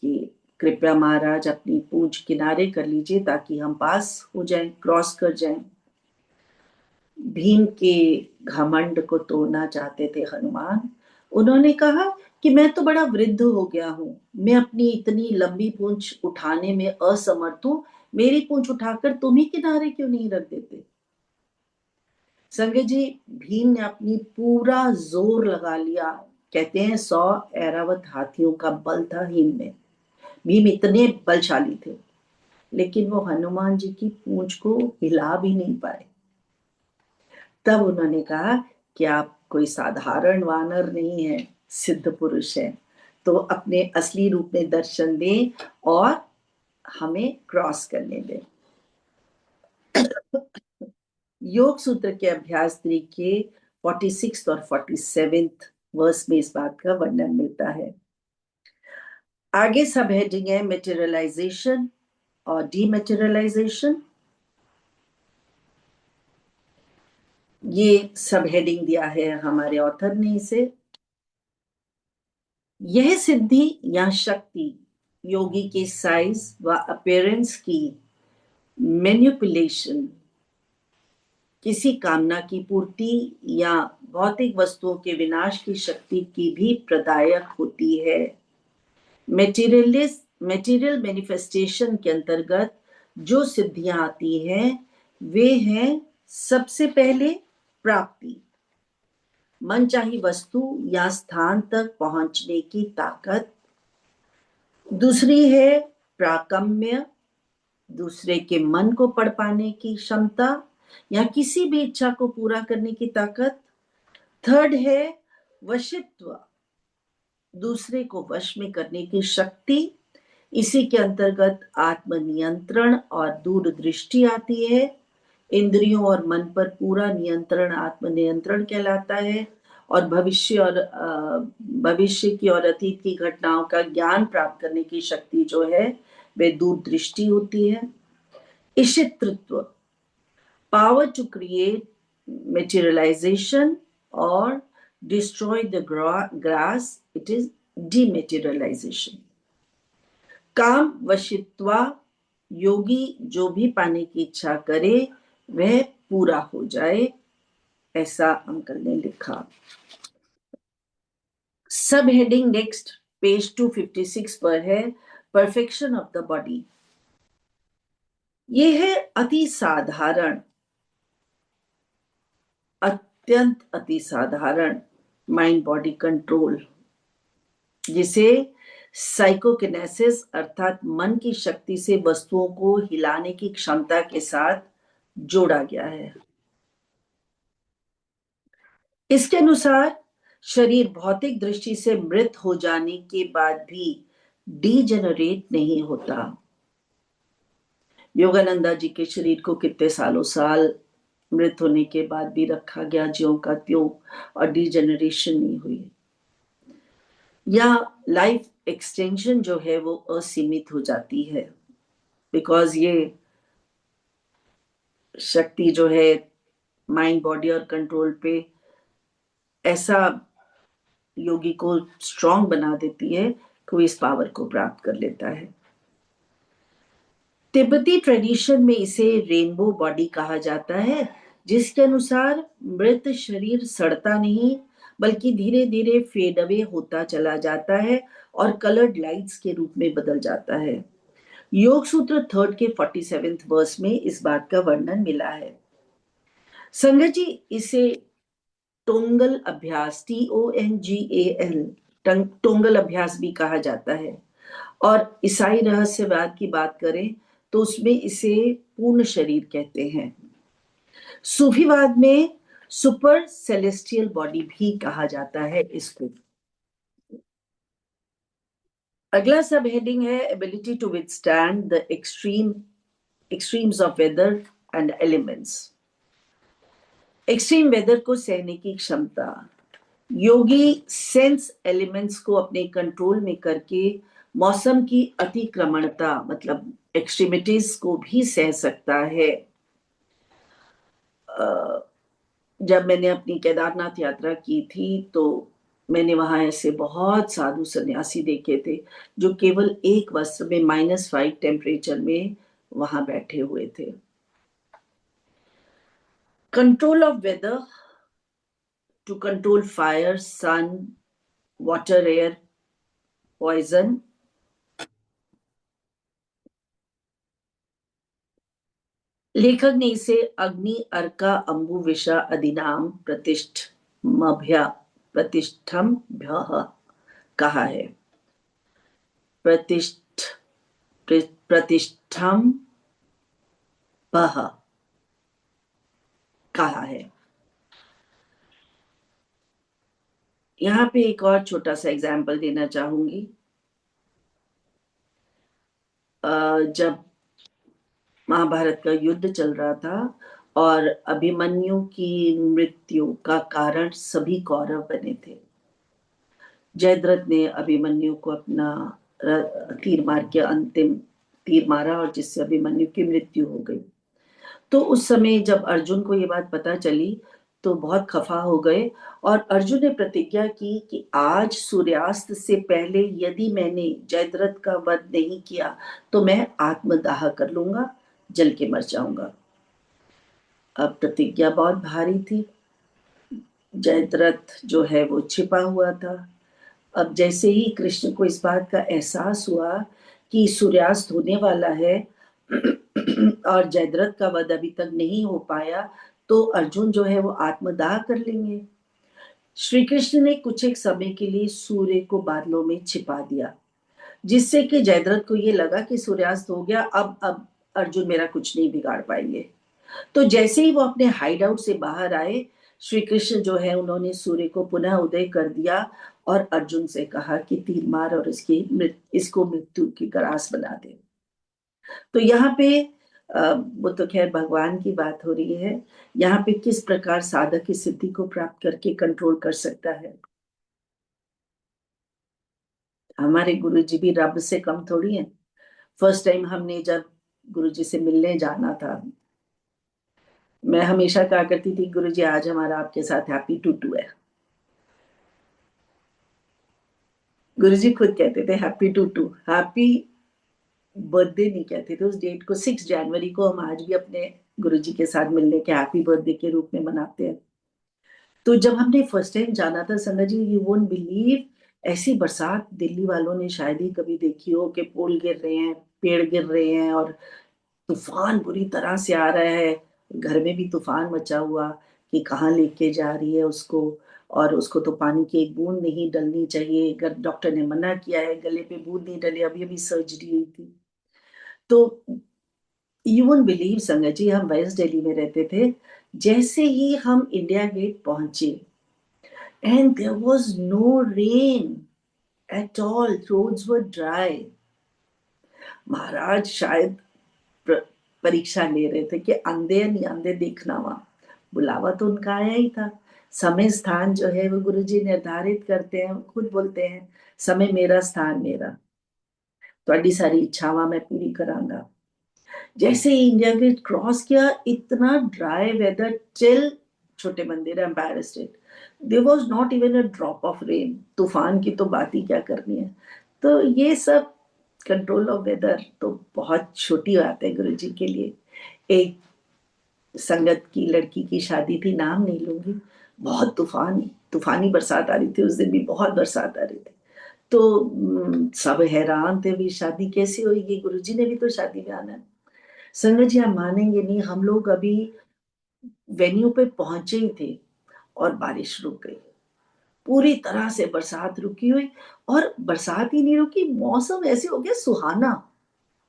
[SPEAKER 2] कि कृपया महाराज अपनी पूंछ किनारे कर लीजिए ताकि हम पास हो जाएं, क्रॉस कर जाएं। भीम के घमंड को तोड़ना चाहते थे हनुमान। उन्होंने कहा कि मैं तो बड़ा वृद्ध हो गया हूं, मैं अपनी इतनी लंबी पूंछ उठाने में असमर्थ हूं, मेरी पूंछ उठाकर तुम ही किनारे क्यों नहीं रख देते? संजय जी, भीम ने अपनी पूरा जोर लगा लिया। कहते हैं 100 ऐरावत हाथियों का बल था भीम में। भीम इतने बलशाली थे, लेकिन वो हनुमान जी की पूंछ को हिला भी नहीं पाए। तब उन्होंने कहा कि आप कोई साधारण वानर नहीं है, सिद्ध पुरुष है, तो अपने असली रूप में दर्शन दें और हमें क्रॉस करने दें। योग सूत्र के अभ्यास तरीके 46 और 47 वर्स में इस बात का वर्णन मिलता है। आगे सब हेडिंग है मेटेरियलाइजेशन और डीमेटेरियलाइजेशन। ये सब हेडिंग दिया है हमारे ऑथर ने इसे। यह सिद्धि या शक्ति योगी के साइज व अपीयरेंस की मैनिपुलेशन, किसी कामना की पूर्ति या भौतिक वस्तुओं के विनाश की शक्ति की भी प्रदायक होती है। मेटीरियलिस्ट मटेरियल मैनिफेस्टेशन के अंतर्गत जो सिद्धियां आती हैं वे हैं सबसे पहले प्राप्ति, मनचाही वस्तु या स्थान तक पहुंचने की ताकत। दूसरी है प्राकम्य, दूसरे के मन को पढ़ पाने की क्षमता या किसी भी इच्छा को पूरा करने की ताकत। थर्ड है वशित्व, दूसरे को वश में करने की शक्ति। इसी के अंतर्गत आत्मनियंत्रण और दूरदृष्टि आती है। इंद्रियों और मन पर पूरा नियंत्रण आत्मनियंत्रण कहलाता है। और भविष्य की और अतीत की घटनाओं का ज्ञान प्राप्त करने की शक्ति जो है वे दूरदृष्टि होती है। ईशितृत्व, power to create materialization or destroy the grass, it is dematerialization. काम वशित्वा, योगी जो भी पाने की इच्छा करे वह पूरा हो जाए, ऐसा अंकल ने लिखा। सब हेडिंग नेक्स्ट पेज 256 पर है, परफेक्शन ऑफ द बॉडी। ये है अति साधारण, अत्यंत अति साधारण माइंड बॉडी कंट्रोल, जिसे साइकोकिनेसिस अर्थात मन की शक्ति से वस्तुओं को हिलाने की क्षमता के साथ जोड़ा गया है। इसके अनुसार शरीर भौतिक दृष्टि से मृत हो जाने के बाद भी डीजेनरेट नहीं होता। योगानंदा जी के शरीर को कितने सालों साल मृत होने के बाद भी रखा गया ज्यों का त्यों, और डीजेनरेशन नहीं हुई। या लाइफ एक्सटेंशन जो है वो असीमित हो जाती है, बिकॉज ये शक्ति जो है माइंड बॉडी और कंट्रोल पे ऐसा योगी को स्ट्रांग बना देती है कि वो इस पावर को प्राप्त कर लेता है। तिब्बती ट्रेडिशन में इसे रेनबो बॉडी कहा जाता है, जिसके अनुसार मृत शरीर सड़ता नहीं बल्कि धीरे धीरे फेड अवे होता चला जाता है और कलर्ड लाइट्स के रूप में बदल जाता है। योग सूत्र 3 के 47वें वर्स में इस बात का वर्णन मिला है। संगत जी, इसे टोंगल अभ्यास, TONGAL, टोंगल अभ्यास भी कहा जाता है। और ईसाई रहस्यवाद की बात करें तो उसमें इसे पूर्ण शरीर कहते हैं। सूफीवाद में सुपर सेलेस्टियल बॉडी भी कहा जाता है इसको। अगला सब हेडिंग है ability to withstand the extremes of weather and elements. Extreme weather को सहने की क्षमता। योगी सेंस एलिमेंट्स को अपने कंट्रोल में करके मौसम की अतिक्रमणता मतलब एक्सट्रीमिटीज को भी सह सकता है। जब मैंने अपनी केदारनाथ यात्रा की थी तो मैंने वहां ऐसे बहुत साधु सन्यासी देखे थे जो केवल एक वस्त्र में -5 टेम्परेचर में वहां बैठे हुए थे। Control of weather to control fire, sun, water, air, poison. लेखक ने इसे अग्नि अर्का अंबु विषा अधिनाम प्रतिष्ठम कहा है। प्रतिष्ठम कहा है। यहाँ पे एक और छोटा सा एग्जाम्पल देना चाहूंगी। जब महाभारत का युद्ध चल रहा था और अभिमन्यु की मृत्यु का कारण सभी कौरव बने थे। जयद्रथ ने अभिमन्यु को अपना तीर मार के अंतिम तीर मारा और जिससे अभिमन्यु की मृत्यु हो गई। तो उस समय जब अर्जुन को ये बात पता चली तो बहुत खफा हो गए और अर्जुन ने प्रतिज्ञा की कि आज सूर्यास्त से पहले यदि मैंने जयद्रथ का वध नहीं किया तो मैं आत्मदाह कर लूंगा, जल के मर जाऊंगा। अब प्रतिज्ञा बहुत भारी थी। जयद्रथ जो है वो छिपा हुआ था। अब जैसे ही कृष्ण को इस बात का एहसास हुआ कि सूर्यास्त होने वाला है और जयद्रथ का वध अभी तक नहीं हो पाया, तो अर्जुन जो है वो आत्मदाह कर लेंगे। श्री कृष्ण ने कुछ एक समय के लिए सूर्य को बादलों में छिपा दिया, जिससे कि जयद्रथ को ये लगा कि सूर्यास्त हो गया, अब अर्जुन मेरा कुछ नहीं बिगाड़ पाएंगे। तो जैसे ही वो अपने हाइड आउट से बाहर आए, श्री कृष्ण जो है उन्होंने सूर्य को पुनः उदय कर दिया और अर्जुन से कहा कि तीर मार और इसको मृत्यु की ग्रास बना दे। तो यहाँ पे वो तो खैर भगवान की बात हो रही है, यहाँ पे किस प्रकार साधक की सिद्धि को प्राप्त करके कंट्रोल कर सकता है। हमारे गुरु जी भी रब से कम थोड़ी है। फर्स्ट टाइम हमने जब गुरु जी से मिलने जाना था, मैं हमेशा कहा करती थी गुरु जी आज हमारा आपके साथ हैप्पी टू है। गुरु जी खुद कहते थे हैप्पी टू, हैप्पी बर्थडे नहीं कहते थे उस डेट को। 6 जनवरी को हम आज भी अपने गुरु जी के साथ मिलने के हैप्पी बर्थडे के रूप में मनाते हैं। तो जब हमने फर्स्ट टाइम जाना था संगत जी, यू वोंट बिलीव, ऐसी बरसात दिल्ली वालों ने शायद ही कभी देखी हो कि पुल गिर रहे हैं, पेड़ गिर रहे हैं और तूफान बुरी तरह से आ रहा है। घर में भी तूफान मचा हुआ कि कहाँ लेके जा रही है उसको, और उसको तो पानी की एक बूंद नहीं डलनी चाहिए, डॉक्टर ने मना किया है, गले पे बूंद नहीं डली, अभी अभी सर्जरी हुई थी। तो यू वोंट बिलीव संगत जी, हम वेस्ट दिल्ली में रहते थे, जैसे ही हम इंडिया गेट पहुंचे and there was no rain at all, roads were dry। महाराज शायद परीक्षा ले रहे थे कि अंधे नहीं अंधे देखना, वहां बुलावा तो उनका आया ही था। समय स्थान जो है वो गुरुजी निर्धारित करते हैं, खुद बोलते हैं समय मेरा स्थान मेरा, थोड़ी सारी इच्छावां मैं पूरी करांगा। जैसे ही इंडिया गेट क्रॉस किया, इतना ड्राई वेदर टिल छोटे मंदिर Empire State, there was not even a drop of rain. तूफान की तो बात ही क्या करनी है। तो ये सब कंट्रोल ऑफ वेदर तो बहुत छोटी बात है गुरु जी के लिए। एक संगत की लड़की की शादी थी, नाम नहीं लूंगी, बहुत तूफानी बरसात आ रही थी, उस दिन भी बहुत बरसात आ रही थी। तो सब हैरान थे, भी शादी कैसे होगी, गुरुजी ने भी तो शादी में आना है। संगत जी आप मानेंगे नहीं, हम लोग अभी वेन्यू पे पहुंचे ही थे और बारिश रुक गई, पूरी तरह से बरसात रुकी हुई, और बरसात ही नहीं रुकी, मौसम ऐसे हो गया सुहाना,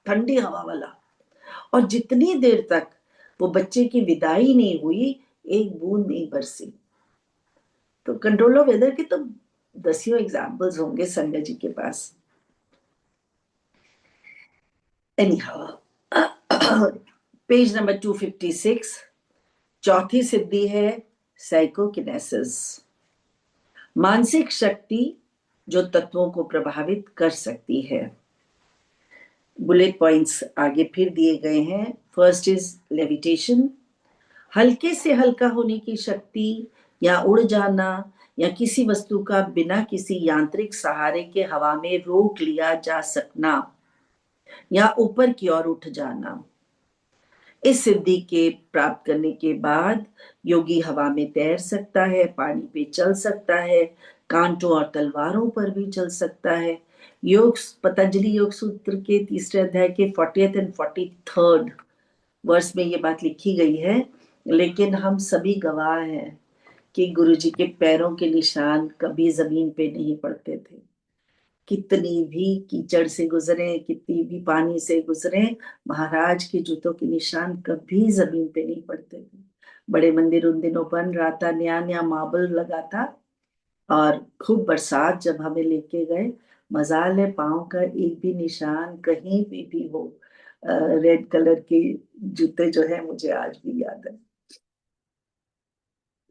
[SPEAKER 2] ठंडी हवा वाला। और जितनी देर तक वो बच्चे की विदाई नहीं हुई, एक बूंद नहीं बरसी। तो कंट्रोल ऑफ वेदर के तो दसियों एग्जाम्पल्स होंगे संजय जी के पास। एनीहाउ पेज नंबर 256, चौथी सिद्धि है साइकोकिनेसिस, मानसिक शक्ति जो तत्वों को प्रभावित कर सकती है। बुलेट पॉइंट्स आगे फिर दिए गए हैं। फर्स्ट इज लेविटेशन, हल्के से हल्का होने की शक्ति या उड़ जाना, या किसी वस्तु का बिना किसी यांत्रिक सहारे के हवा में रोक लिया जा सकना या ऊपर की ओर उठ जाना। इस सिद्धि के प्राप्त करने के बाद योगी हवा में तैर सकता है, पानी पे चल सकता है, कांटों और तलवारों पर भी चल सकता है। योग पतंजलि योग सूत्र के 3 अध्याय के 40th एंड 43rd वर्ष में ये बात लिखी गई है। लेकिन हम सभी गवाह हैं कि गुरु जी के पैरों के निशान कभी जमीन पे नहीं पड़ते थे। कितनी भी कीचड़ से गुजरे, कितनी भी पानी से गुजरे, महाराज के जूतों के निशान कभी जमीन पे नहीं पड़ते थे। बड़े मंदिर उन दिनों बन रहा था, नया नया मार्बल लगा था, और खूब बरसात जब हमें लेके गए, मजाल है पाँव का एक भी निशान कहीं भी हो। रेड कलर के जूते जो है मुझे आज भी याद है।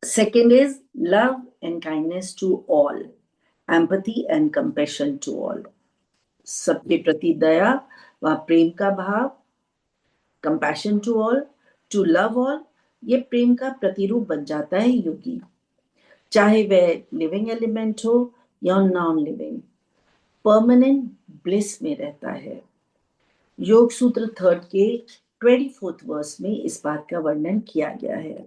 [SPEAKER 2] Second is love and kindness to all, empathy and compassion to all, सबके प्रति दया व प्रेम का भाव। Compassion to all, to love all, ये प्रेम का प्रतिरूप बन जाता है योगी, चाहे वह लिविंग एलिमेंट हो या नॉन लिविंग, परमानेंट ब्लिस में रहता है। योग सूत्र 3 के 24th वर्स में इस बात का वर्णन किया गया है।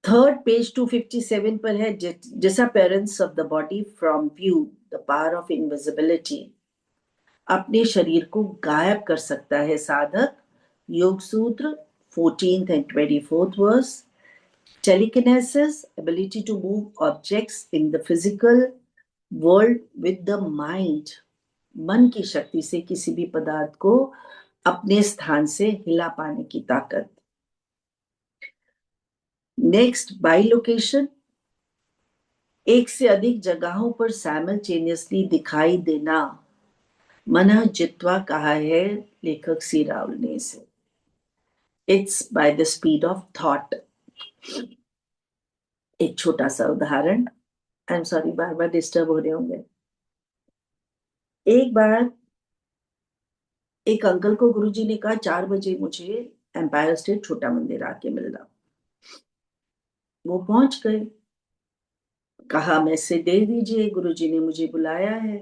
[SPEAKER 2] थर्ड पेज 257 पर है, disappearance of the body from view, the power of invisibility। अपने शरीर को गायब कर सकता है साधक। योग सूत्र 14th and 24th verse. Telekinesis, ability to move objects in the physical world with the mind. मन की शक्ति से किसी भी पदार्थ को अपने स्थान से हिला पाने की ताकत। नेक्स्ट, बाई लोकेशन, एक से अधिक जगहों पर साइमल्टेनियसली दिखाई देना। मनः जित्वा कहा है लेखक सी रावल ने इसे। It's by the speed of thought. एक छोटा सा उदाहरण, I am sorry bar bar disturb हो रहे होंगे। एक बार एक अंकल को गुरुजी ने कहा 4 बजे मुझे एम्पायर स्टेट छोटा मंदिर आके मिलना। वो पहुंच गए, कहा मैसेज दे दीजिए गुरुजी ने मुझे बुलाया है।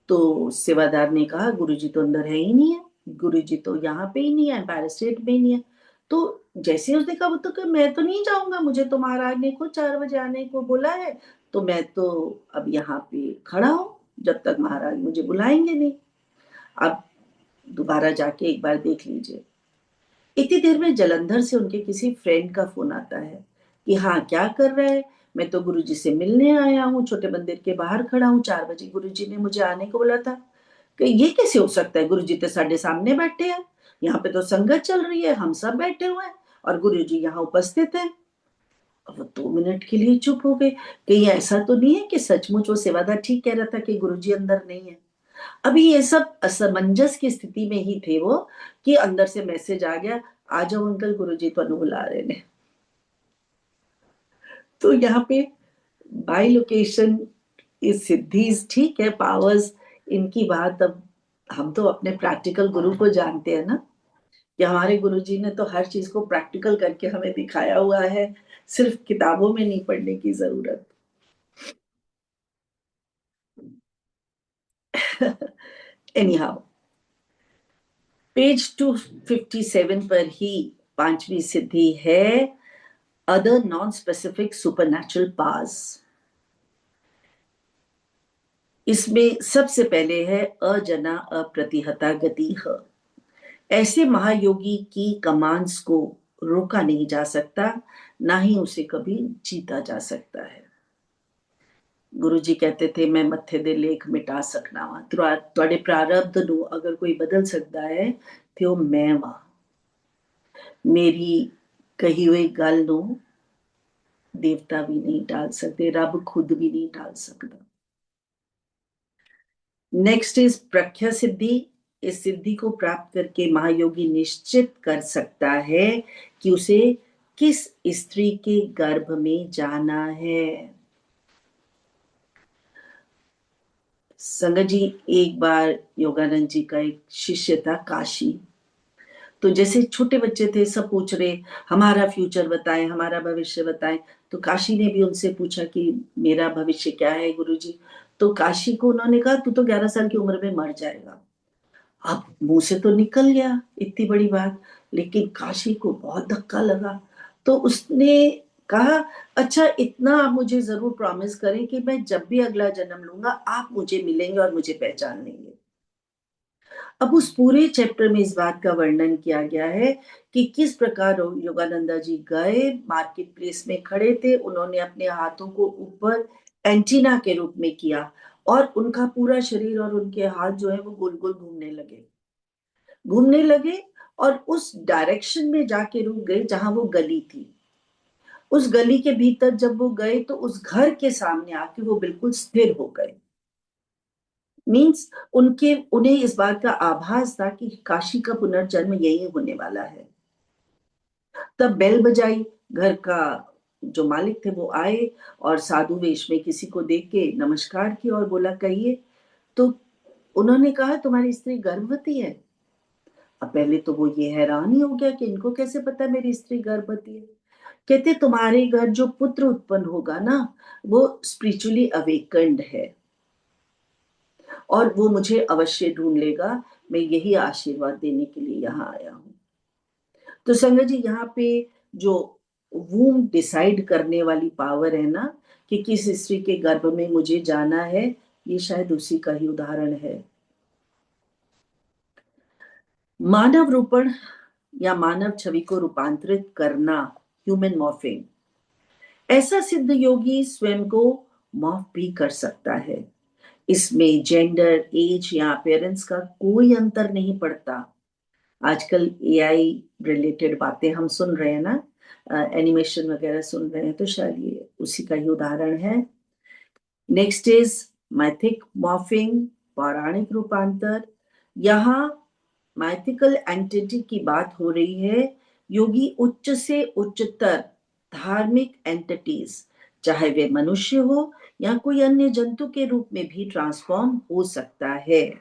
[SPEAKER 2] तो सेवादार ने कहा गुरुजी तो अंदर है ही नहीं है, गुरुजी तो यहाँ पे ही नहीं है, एम्पायर स्टेट में ही नहीं है। तो जैसे उसने कहा वो तो कि मैं तो नहीं जाऊंगा, मुझे तो महाराज ने खुद 4 बजे आने को बोला है, तो मैं तो अब यहाँ पे खड़ा हूँ जब तक महाराज मुझे बुलाएंगे नहीं। अब दोबारा जाके एक बार देख लीजिए। इतनी देर में जलंधर से उनके किसी फ्रेंड का फोन आता है कि हाँ क्या कर रहे हैं, मैं तो गुरुजी से मिलने आया हूँ, छोटे मंदिर के बाहर खड़ा हूँ, 4 बजे गुरुजी ने मुझे आने को बोला था। कि ये कैसे हो सकता है, गुरुजी तो साढ़े सामने बैठे हैं, यहाँ पे तो संगत चल रही है, हम सब बैठे हुए हैं और गुरुजी यहाँ उपस्थित है। वो 2 मिनट के लिए चुप हो गए कि ये ऐसा तो नहीं है कि सचमुच वो सेवादार ठीक कह रहा था कि गुरुजी अंदर नहीं है। अभी ये सब असमंजस की स्थिति में ही थे वो कि अंदर से मैसेज आ गया, आ जाओ अंकल गुरुजी तो बुला रहे ने। तो यहाँ पे बाई लोकेशन इस सिद्धीज ठीक है, पावर्स, इनकी बात अब हम तो अपने प्रैक्टिकल गुरु को जानते हैं ना, कि हमारे गुरुजी ने तो हर चीज को प्रैक्टिकल करके हमें दिखाया हुआ है, सिर्फ किताबों में नहीं पढ़ने की जरूरत। एनीहाउ, पेज 257 पर ही 5वीं सिद्धि है other non specific supernatural powers. इसमें सबसे पहले है अजना अप्रतिहता गति। ऐसे महायोगी की कमांड्स को रोका नहीं जा सकता, ना ही उसे कभी जीता जा सकता है। गुरुजी कहते थे मैं मत्थे दे लेख मिटा सकना वा, तुहाडे प्रारब्ध नू अगर कोई बदल सकता है तो मैं वा। मेरी कही हुई गल नू देवता भी नहीं टाल सकते, रब खुद भी नहीं टाल सकता। नेक्स्ट इज प्रख्या सिद्धि। इस सिद्धि को प्राप्त करके महायोगी निश्चित कर सकता है कि उसे किस स्त्री के गर्भ में जाना है। संगत जी, एक बार योगानंद जी का एक शिष्य था काशी। तो जैसे छोटे बच्चे थे सब पूछ रहे हमारा फ्यूचर बताएं, हमारा भविष्य बताएं। तो काशी ने भी उनसे पूछा कि मेरा भविष्य क्या है गुरुजी। तो काशी को उन्होंने कहा तू तो 11 साल की उम्र में मर जाएगा। अब मुंह से तो निकल गया इतनी बड़ी बात, लेकिन काशी को बहुत धक्का लगा। तो उसने कहा अच्छा इतना आप मुझे जरूर प्रॉमिस करें कि मैं जब भी अगला जन्म लूंगा आप मुझे मिलेंगे और मुझे पहचान लेंगे। अब उस पूरे चैप्टर में इस बात का वर्णन किया गया है कि किस प्रकार योगानंदा जी गए, मार्केट प्लेस में खड़े थे, उन्होंने अपने हाथों को ऊपर एंटीना के रूप में किया और उनका पूरा शरीर और उनके हाथ जो है वो गोल गोल घूमने लगे और उस डायरेक्शन में जाके रुक गए जहां वो गली थी। उस गली के भीतर जब वो गए तो उस घर के सामने आके वो बिल्कुल स्थिर हो गए। मीन्स उन्हें इस बात का आभास था कि काशी का पुनर्जन्म यही होने वाला है। तब बेल बजाई, घर का जो मालिक थे वो आए और साधु वेश में किसी को देख के नमस्कार किया और बोला कहिए। तो उन्होंने कहा तुम्हारी स्त्री गर्भवती है। अब पहले तो वो ये हैरान ही हो गया कि इनको कैसे पता मेरी स्त्री गर्भवती है। कहते तुम्हारे घर जो पुत्र उत्पन्न होगा ना वो स्पिरिचुअली अवेकन्ड है और वो मुझे अवश्य ढूंढ लेगा, मैं यही आशीर्वाद देने के लिए यहाँ आया हूँ। तो संगत जी यहाँ पे जो वूम डिसाइड करने वाली पावर है ना कि किस स्त्री के गर्भ में मुझे जाना है, ये शायद उसी का ही उदाहरण है। मानव रूपण या मानव छवि को रूपांतरित करना, ह्यूमन मॉर्फिंग। ऐसा सिद्ध योगी स्वयं को मॉर्फ भी कर सकता है। इसमें जेंडर, एज या अपीयरेंस का कोई अंतर नहीं पड़ता। आजकल एआई रिलेटेड बातें हम सुन रहे हैं ना, एनिमेशन वगैरह सुन रहे हैं, तो शायद ये उसी का ही उदाहरण है। नेक्स्ट इज माइथिक मॉर्फिंग, पौराणिक रूपांतर। यहाँ माइथिकल एंटिटी की बात हो रही है। योगी उच्च से उच्चतर धार्मिक एंटिटीज, चाहे वे मनुष्य हो या कोई अन्य जंतु के रूप में भी ट्रांसफॉर्म हो सकता है।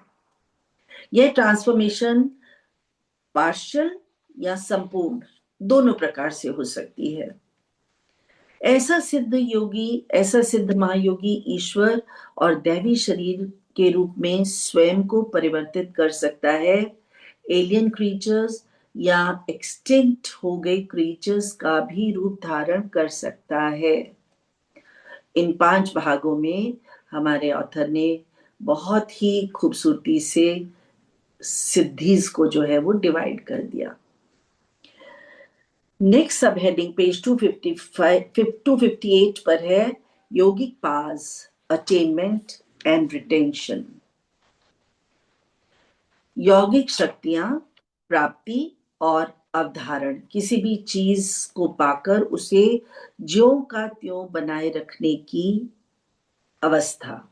[SPEAKER 2] यह ट्रांसफॉर्मेशन पार्शियल या संपूर्ण दोनों प्रकार से हो सकती है। ऐसा सिद्ध महायोगी ईश्वर और दैवी शरीर के रूप में स्वयं को परिवर्तित कर सकता है। एलियन क्रीचर्स या एक्सटिंक्ट हो गए क्रीचर्स का भी रूप धारण कर सकता है। इन 5 भागों में हमारे ऑथर ने बहुत ही खूबसूरती से सिद्धीज को जो है वो डिवाइड कर दिया। नेक्स्ट सब हेडिंग पेज 258 पर है योगिक पास, अटेनमेंट एंड रिटेंशन। यौगिक शक्तियां, प्राप्ति और अवधारण, किसी भी चीज को पाकर उसे ज्यों का त्यों बनाए रखने की अवस्था।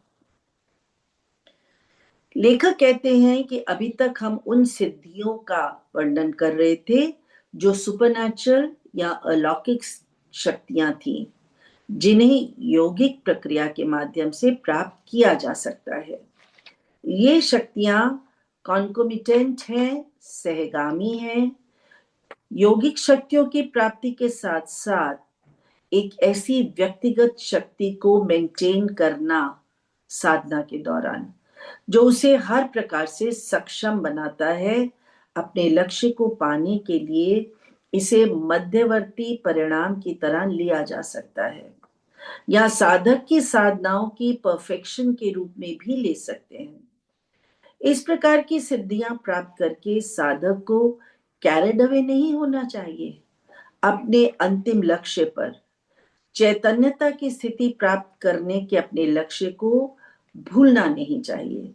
[SPEAKER 2] लेखक कहते हैं कि अभी तक हम उन सिद्धियों का वर्णन कर रहे थे जो सुपरनैचुरल या अलौकिक शक्तियां थीं, जिन्हें यौगिक प्रक्रिया के माध्यम से प्राप्त किया जा सकता है। ये शक्तियां कॉन्कोमिटेंट हैं, सहगामी हैं। यौगिक शक्तियों की प्राप्ति के साथ साथ एक ऐसी व्यक्तिगत शक्ति को मेंटेन करना साधना के दौरान, जो उसे हर प्रकार से सक्षम बनाता है। अपने लक्ष्य को पाने के लिए इसे मध्यवर्ती परिणाम की तरह लिया जा सकता है, या साधक की साधनाओं की परफेक्शन के रूप में भी ले सकते हैं। इस प्रकार की सिद्धियां प्राप्त करके साधक को कैरिड अवे नहीं होना चाहिए। अपने अंतिम लक्ष्य पर, चैतन्यता की स्थिति प्राप्त करने के अपने लक्ष्य को भूलना नहीं चाहिए।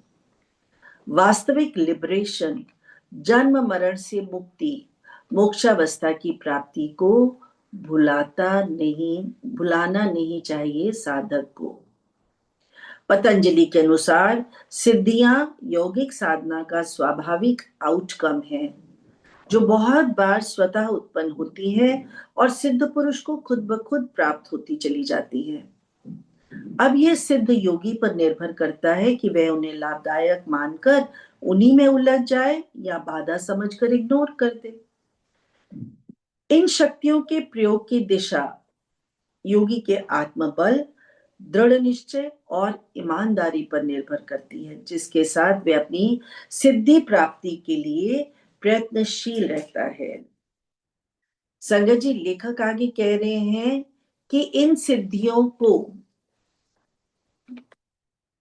[SPEAKER 2] वास्तविक लिबरेशन, जन्म मरण से मुक्ति, मोक्षावस्था की प्राप्ति को भुलाना नहीं चाहिए साधक को। पतंजलि के अनुसार सिद्धियां यौगिक साधना का स्वाभाविक आउटकम है, जो बहुत बार स्वतः उत्पन्न होती है और सिद्ध पुरुष को खुद ब खुद प्राप्त होती चली जाती है। अब यह सिद्ध योगी पर निर्भर करता है कि वह उन्हें लाभदायक मानकर उन्हीं में उलझ जाए या बाधा समझकर इग्नोर कर दे। इन शक्तियों के प्रयोग की दिशा योगी के आत्मबल, दृढ़ निश्चय और ईमानदारी पर निर्भर करती है, जिसके साथ वे अपनी सिद्धि प्राप्ति के लिए प्रयत्नशील रहता है। संगत जी, लेखक आगे कह रहे हैं कि इन सिद्धियों को,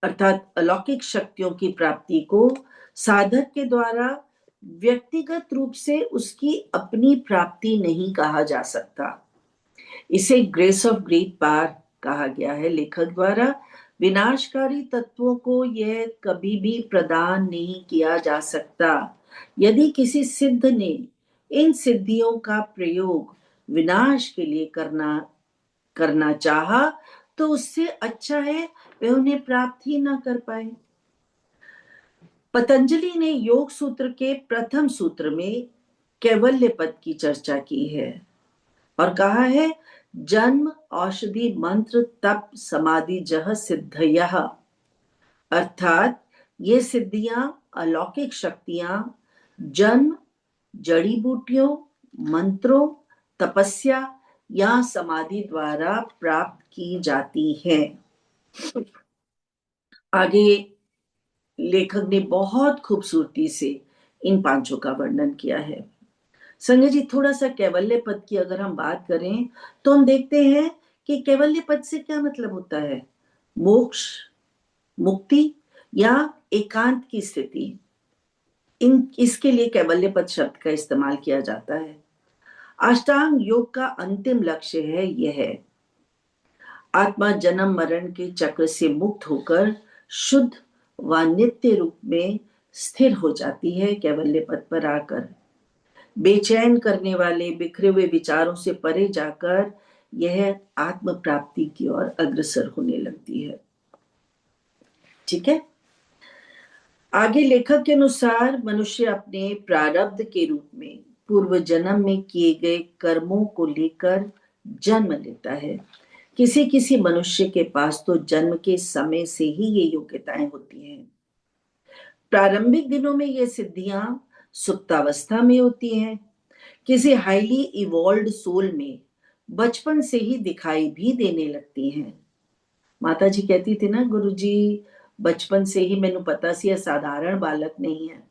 [SPEAKER 2] अर्थात अलौकिक शक्तियों की प्राप्ति को, साधक के द्वारा व्यक्तिगत रूप से उसकी अपनी प्राप्ति नहीं कहा जा सकता। इसे ग्रेस ऑफ ग्रेट पावर कहा गया है लेखक द्वारा। विनाशकारी तत्वों को यह कभी भी प्रदान नहीं किया जा सकता। यदि किसी सिद्ध ने इन सिद्धियों का प्रयोग विनाश के लिए करना चाहा, तो उससे अच्छा है वे उन्हें प्राप्त ही ना कर पाए। पतंजलि ने योग सूत्र के प्रथम सूत्र में कैवल्य पद की चर्चा की है और कहा है, जन्म औषधि मंत्र तप समाधि जह सिद्धयः, अर्थात ये सिद्धियां, अलौकिक शक्तियां जन्म, जड़ी बूटियों, मंत्रों, तपस्या या समाधि द्वारा प्राप्त की जाती हैं। आगे लेखक ने बहुत खूबसूरती से इन पांचों का वर्णन किया है। संजय जी, थोड़ा सा कैवल्य पद की अगर हम बात करें तो हम देखते हैं कि कैवल्य पद से क्या मतलब होता है? मोक्ष, मुक्ति या एकांत की स्थिति। इसके लिए कैवल्य पद शब्द का इस्तेमाल किया जाता है। अष्टांग योग का अंतिम लक्ष्य है यह आत्मा जन्म मरण के चक्र से मुक्त होकर शुद्ध व नित्य रूप में स्थिर हो जाती है। कैवल्य पद पर आकर बेचैन करने वाले बिखरे हुए विचारों से परे जाकर यह आत्म प्राप्ति की ओर अग्रसर होने लगती है। ठीक है, आगे लेखक के अनुसार मनुष्य अपने प्रारब्ध के रूप में पूर्व जन्म में किए गए कर्मों को लेकर जन्म लेता है। किसी किसी मनुष्य के पास तो जन्म के समय से ही ये योग्यताएं होती हैं। प्रारंभिक दिनों में ये सिद्धियां सुप्तावस्था में होती हैं। किसी हाईली इवॉल्व्ड सोल में बचपन से ही दिखाई भी देने लगती हैं। माता जी कहती थी ना, गुरुजी बचपन से ही मैंने पता सी साधारण बालक नहीं है।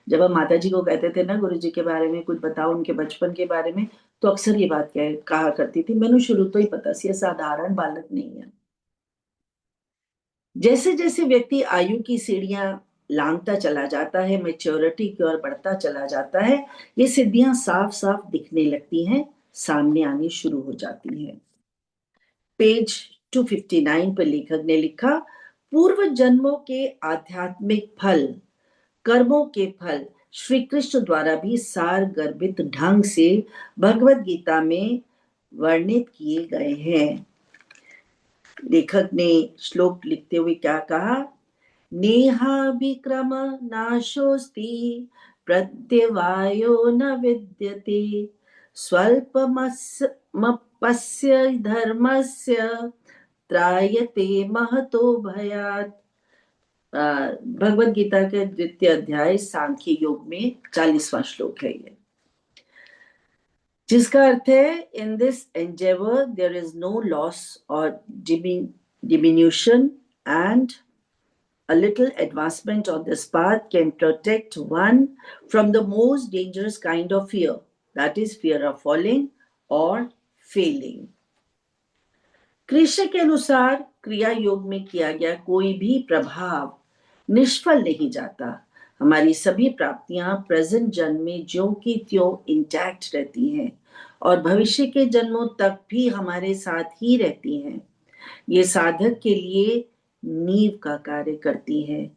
[SPEAKER 2] जब हम माता जी को कहते थे ना गुरुजी के बारे में कुछ बताओ, उनके बचपन के बारे में, तो अक्सर ये बात कहा करती थी, मैंने शुरू तो ही पता सी साधारण बालक नहीं है। जैसे जैसे व्यक्ति आयु की सीढ़ियां लांघता चला जाता है, मैच्योरिटी की ओर बढ़ता चला जाता है, ये सिद्धियां साफ साफ दिखने लगती हैं, सामने आनी शुरू हो जाती हैं। पेज 259 पर लेखक ने लिखा, पूर्व जन्मों के आध्यात्मिक फल, कर्मों के फल श्री कृष्ण द्वारा भी सार गर्भित ढंग से भगवत गीता में वर्णित किए गए हैं। लेखक ने श्लोक लिखते हुए क्या कहा, नेहा विक्रम नाशोस्ति प्रत्यवायो न विद्यते स्वल्पमप्यस्य धर्मस्य त्रायते महतो भयात्। भगवत गीता के द्वितीय अध्याय सांख्य योग में 40वां श्लोक है ये, जिसका अर्थ है, in this endeavour there is no loss or diminution and a little advancement on this path can protect one from the most dangerous kind of fear, that is fear of falling or failing. Krishna के अनुसार क्रिया योग में किया गया कोई भी प्रभाव निष्फल नहीं जाता। हमारी सभी प्राप्तियां प्रेजेंट जन्म में ज्यों की त्यों इंटैक्ट रहती हैं और भविष्य के जन्मों तक भी हमारे साथ ही रहती हैं। ये साधक के लिए नींव का कार्य करती है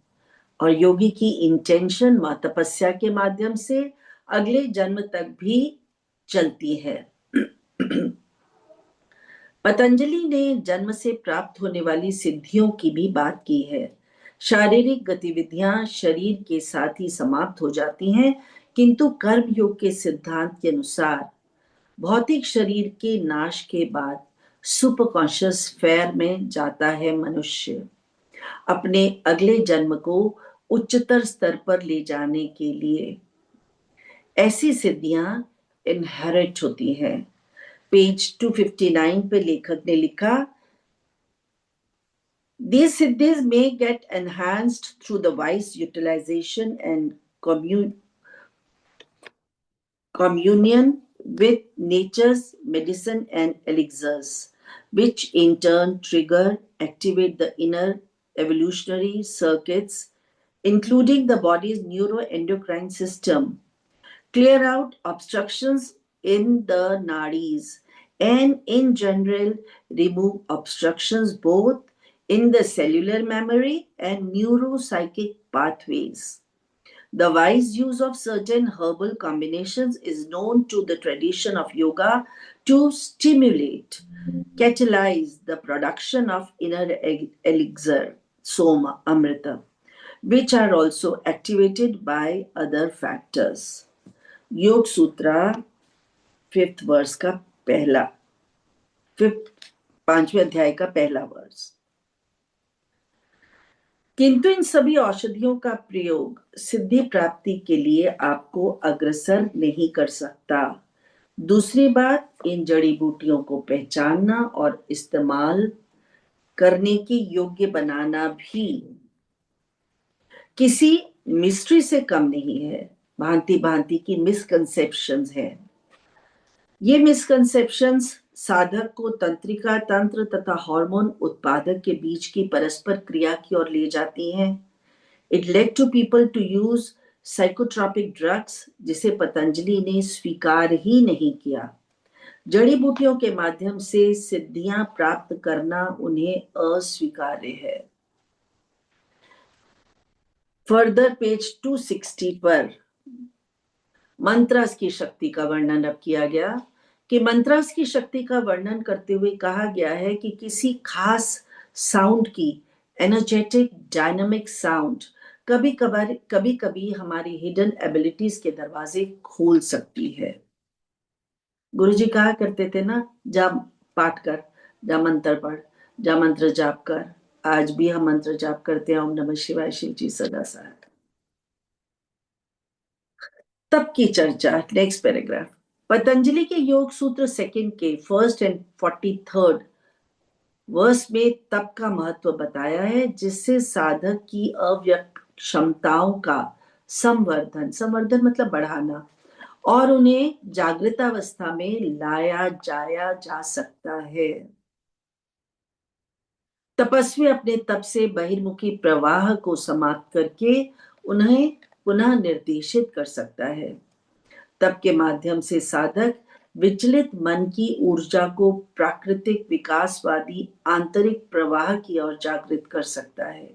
[SPEAKER 2] और योगी की इंटेंशन व तपस्या के माध्यम से अगले जन्म तक भी चलती है। पतंजलि ने जन्म से प्राप्त होने वाली सिद्धियों की भी बात की है। शारीरिक गतिविधियां शरीर के साथ ही समाप्त हो जाती हैं, किंतु कर्म योग के सिद्धांत के अनुसार भौतिक शरीर के नाश के बाद सुपर कॉन्शियस स्फीयर में जाता है मनुष्य, अपने अगले जन्म को उच्चतर स्तर पर ले जाने के लिए। ऐसी सिद्धियां इनहेरिट होती हैं। पेज 259 पे लेखक ने लिखा, these siddhis may get enhanced through the wise utilization and communion with nature's medicine and elixirs, which in turn trigger, activate the inner evolutionary circuits, including the body's neuroendocrine system, clear out obstructions in the nadis, and in general remove obstructions both in the cellular memory and neuropsychic pathways. The wise use of certain herbal combinations is known to the tradition of yoga to stimulate, catalyze the production of inner elixir, soma, amrita, which are also activated by other factors. योग सूत्रा 5th वर्स का पहला 5वें अध्याय का पहला वर्स। किंतु इन सभी औषधियों का प्रयोग सिद्धि प्राप्ति के लिए आपको अग्रसर नहीं कर सकता। दूसरी बात, इन जड़ी बूटियों को पहचानना और इस्तेमाल करने के योग्य बनाना भी किसी मिस्ट्री से कम नहीं है। भांति भांति की मिसकंसेप्शंस है। ये मिसकंसेप्शंस साधक को तंत्रिका तंत्र तथा हार्मोन उत्पादक के बीच की परस्पर क्रिया की ओर ले जाती हैं। It led to people to use psychotropic drugs जिसे पतंजलि ने स्वीकार ही नहीं किया। जड़ी बूटियों के माध्यम से सिद्धियां प्राप्त करना उन्हें अस्वीकार्य है। फर्दर पेज 260 पर मंत्रास की शक्ति का वर्णन अब किया गया कि मंत्रास की शक्ति का वर्णन करते हुए कहा गया है कि किसी खास साउंड की एनर्जेटिक डायनामिक साउंड कभी कभी हमारी हिडन एबिलिटीज के दरवाजे खोल सकती है। गुरुजी कहा करते थे ना, जा पाठ कर, जा मंत्र पढ़, जा मंत्र जाप कर। आज भी हम मंत्र जाप करते हैं, ओम नमः शिवाय, शिव जी सदा साथ। तप की चर्चा, नेक्स्ट पैराग्राफ। पतंजलि के योग सूत्र सेकंड के फर्स्ट एंड 43rd वर्स में तप का महत्व बताया है, जिससे साधक की अव्यक्त क्षमताओं का संवर्धन, संवर्धन मतलब बढ़ाना, और उन्हें जागृतावस्था में लाया जाया जा सकता है। तपस्वी अपने तप से बहिर्मुखी प्रवाह को समाप्त करके उन्हें पुनः निर्देशित कर सकता है। तप के माध्यम से साधक विचलित मन की ऊर्जा को प्राकृतिक विकासवादी आंतरिक प्रवाह की ओर जागृत कर सकता है।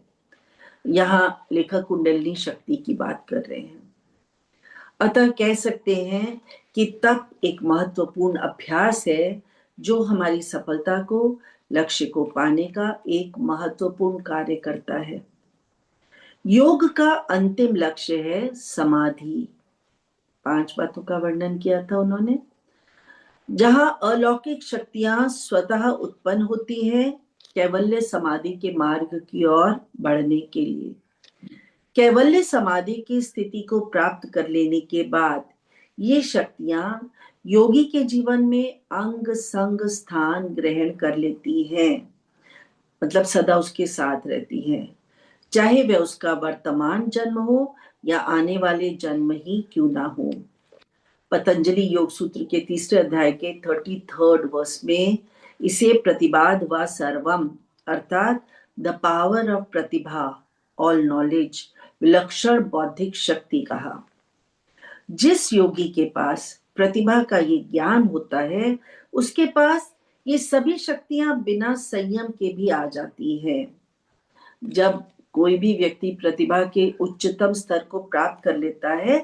[SPEAKER 2] यहाँ लेखक कुंडलिनी शक्ति की बात कर रहे हैं। अतः कह सकते हैं कि तप एक महत्वपूर्ण अभ्यास है जो हमारी सफलता को, लक्ष्य को पाने का एक महत्वपूर्ण कार्य करता है। योग का अंतिम लक्ष्य है समाधि। 5 बातों का वर्णन किया था उन्होंने, जहां अलौकिक शक्तियां स्वतः उत्पन्न होती हैं कैवल्य समाधि के मार्ग की ओर बढ़ने के लिए। कैवल्य समाधि की स्थिति को प्राप्त कर लेने के बाद ये शक्तियां योगी के जीवन में अंग संग स्थान ग्रहण कर लेती हैं, मतलब सदा उसके साथ रहती हैं, चाहे वह उसका वर्तमान जन्म हो या आने वाले जन्म ही क्यों ना हो। पतंजलि योग सूत्र के 3 अध्याय के 33rd वर्स में इसे प्रतिपाद व सर्वम अर्थात the power of Pratibha, all knowledge, विलक्षण बौद्धिक शक्ति कहा। जिस योगी के पास प्रतिभा का ये ज्ञान होता है, उसके पास ये सभी शक्तियां बिना संयम के भी आ जाती हैं। जब कोई भी व्यक्ति प्रतिभा के उच्चतम स्तर को प्राप्त कर लेता है,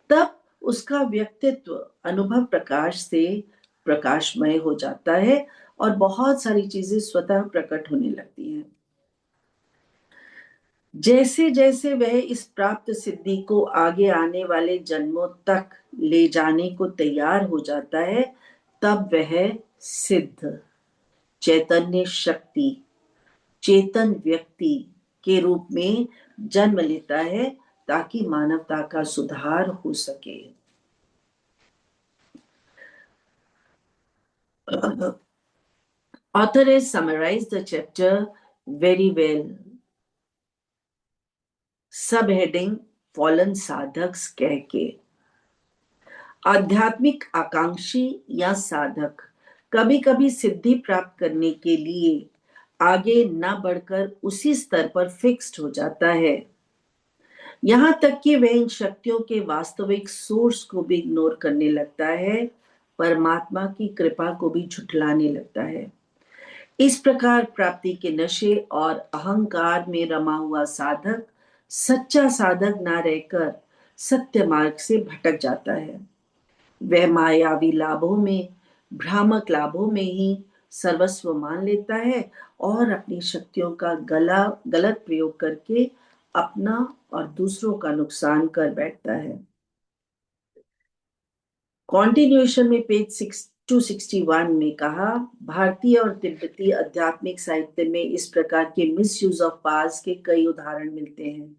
[SPEAKER 2] तब उसका व्यक्तित्व अनुभव प्रकाश से प्रकाशमय हो जाता है और बहुत सारी चीजें स्वतः प्रकट होने लगती हैं। जैसे जैसे वह इस प्राप्त सिद्धि को आगे आने वाले जन्मों तक ले जाने को तैयार हो जाता है, तब वह सिद्ध चैतन्य शक्ति, चेतन व्यक्ति के रूप में जन्म लेता है ताकि मानवता का सुधार हो सके। Author has summarized the chapter very well. Subheading fallen sadhaks कह के, आध्यात्मिक आकांक्षी या साधक कभी कभी सिद्धि प्राप्त करने के लिए आगे न बढ़कर उसी स्तर पर फिक्स्ड हो जाता है, यहां तक कि वह इन शक्तियों के वास्तविक सोर्स को भी इग्नोर करने लगता है, परमात्मा की कृपा को भी झुठलाने लगता है। इस प्रकार प्राप्ति के नशे और अहंकार में रमा हुआ साधक सच्चा साधक ना रहकर सत्य मार्ग से भटक जाता है। वह मायावी लाभों में, भ्रामक लाभों में ही सर्वस्व मान लेता है और अपनी शक्तियों का गलत प्रयोग करके अपना और दूसरों का नुकसान कर बैठता है। कॉन्टिन्यूएशन में पेज 261 में कहा, भारतीय और तिब्बती आध्यात्मिक साहित्य में इस प्रकार के मिसयूज ऑफ पावर्स के कई उदाहरण मिलते हैं।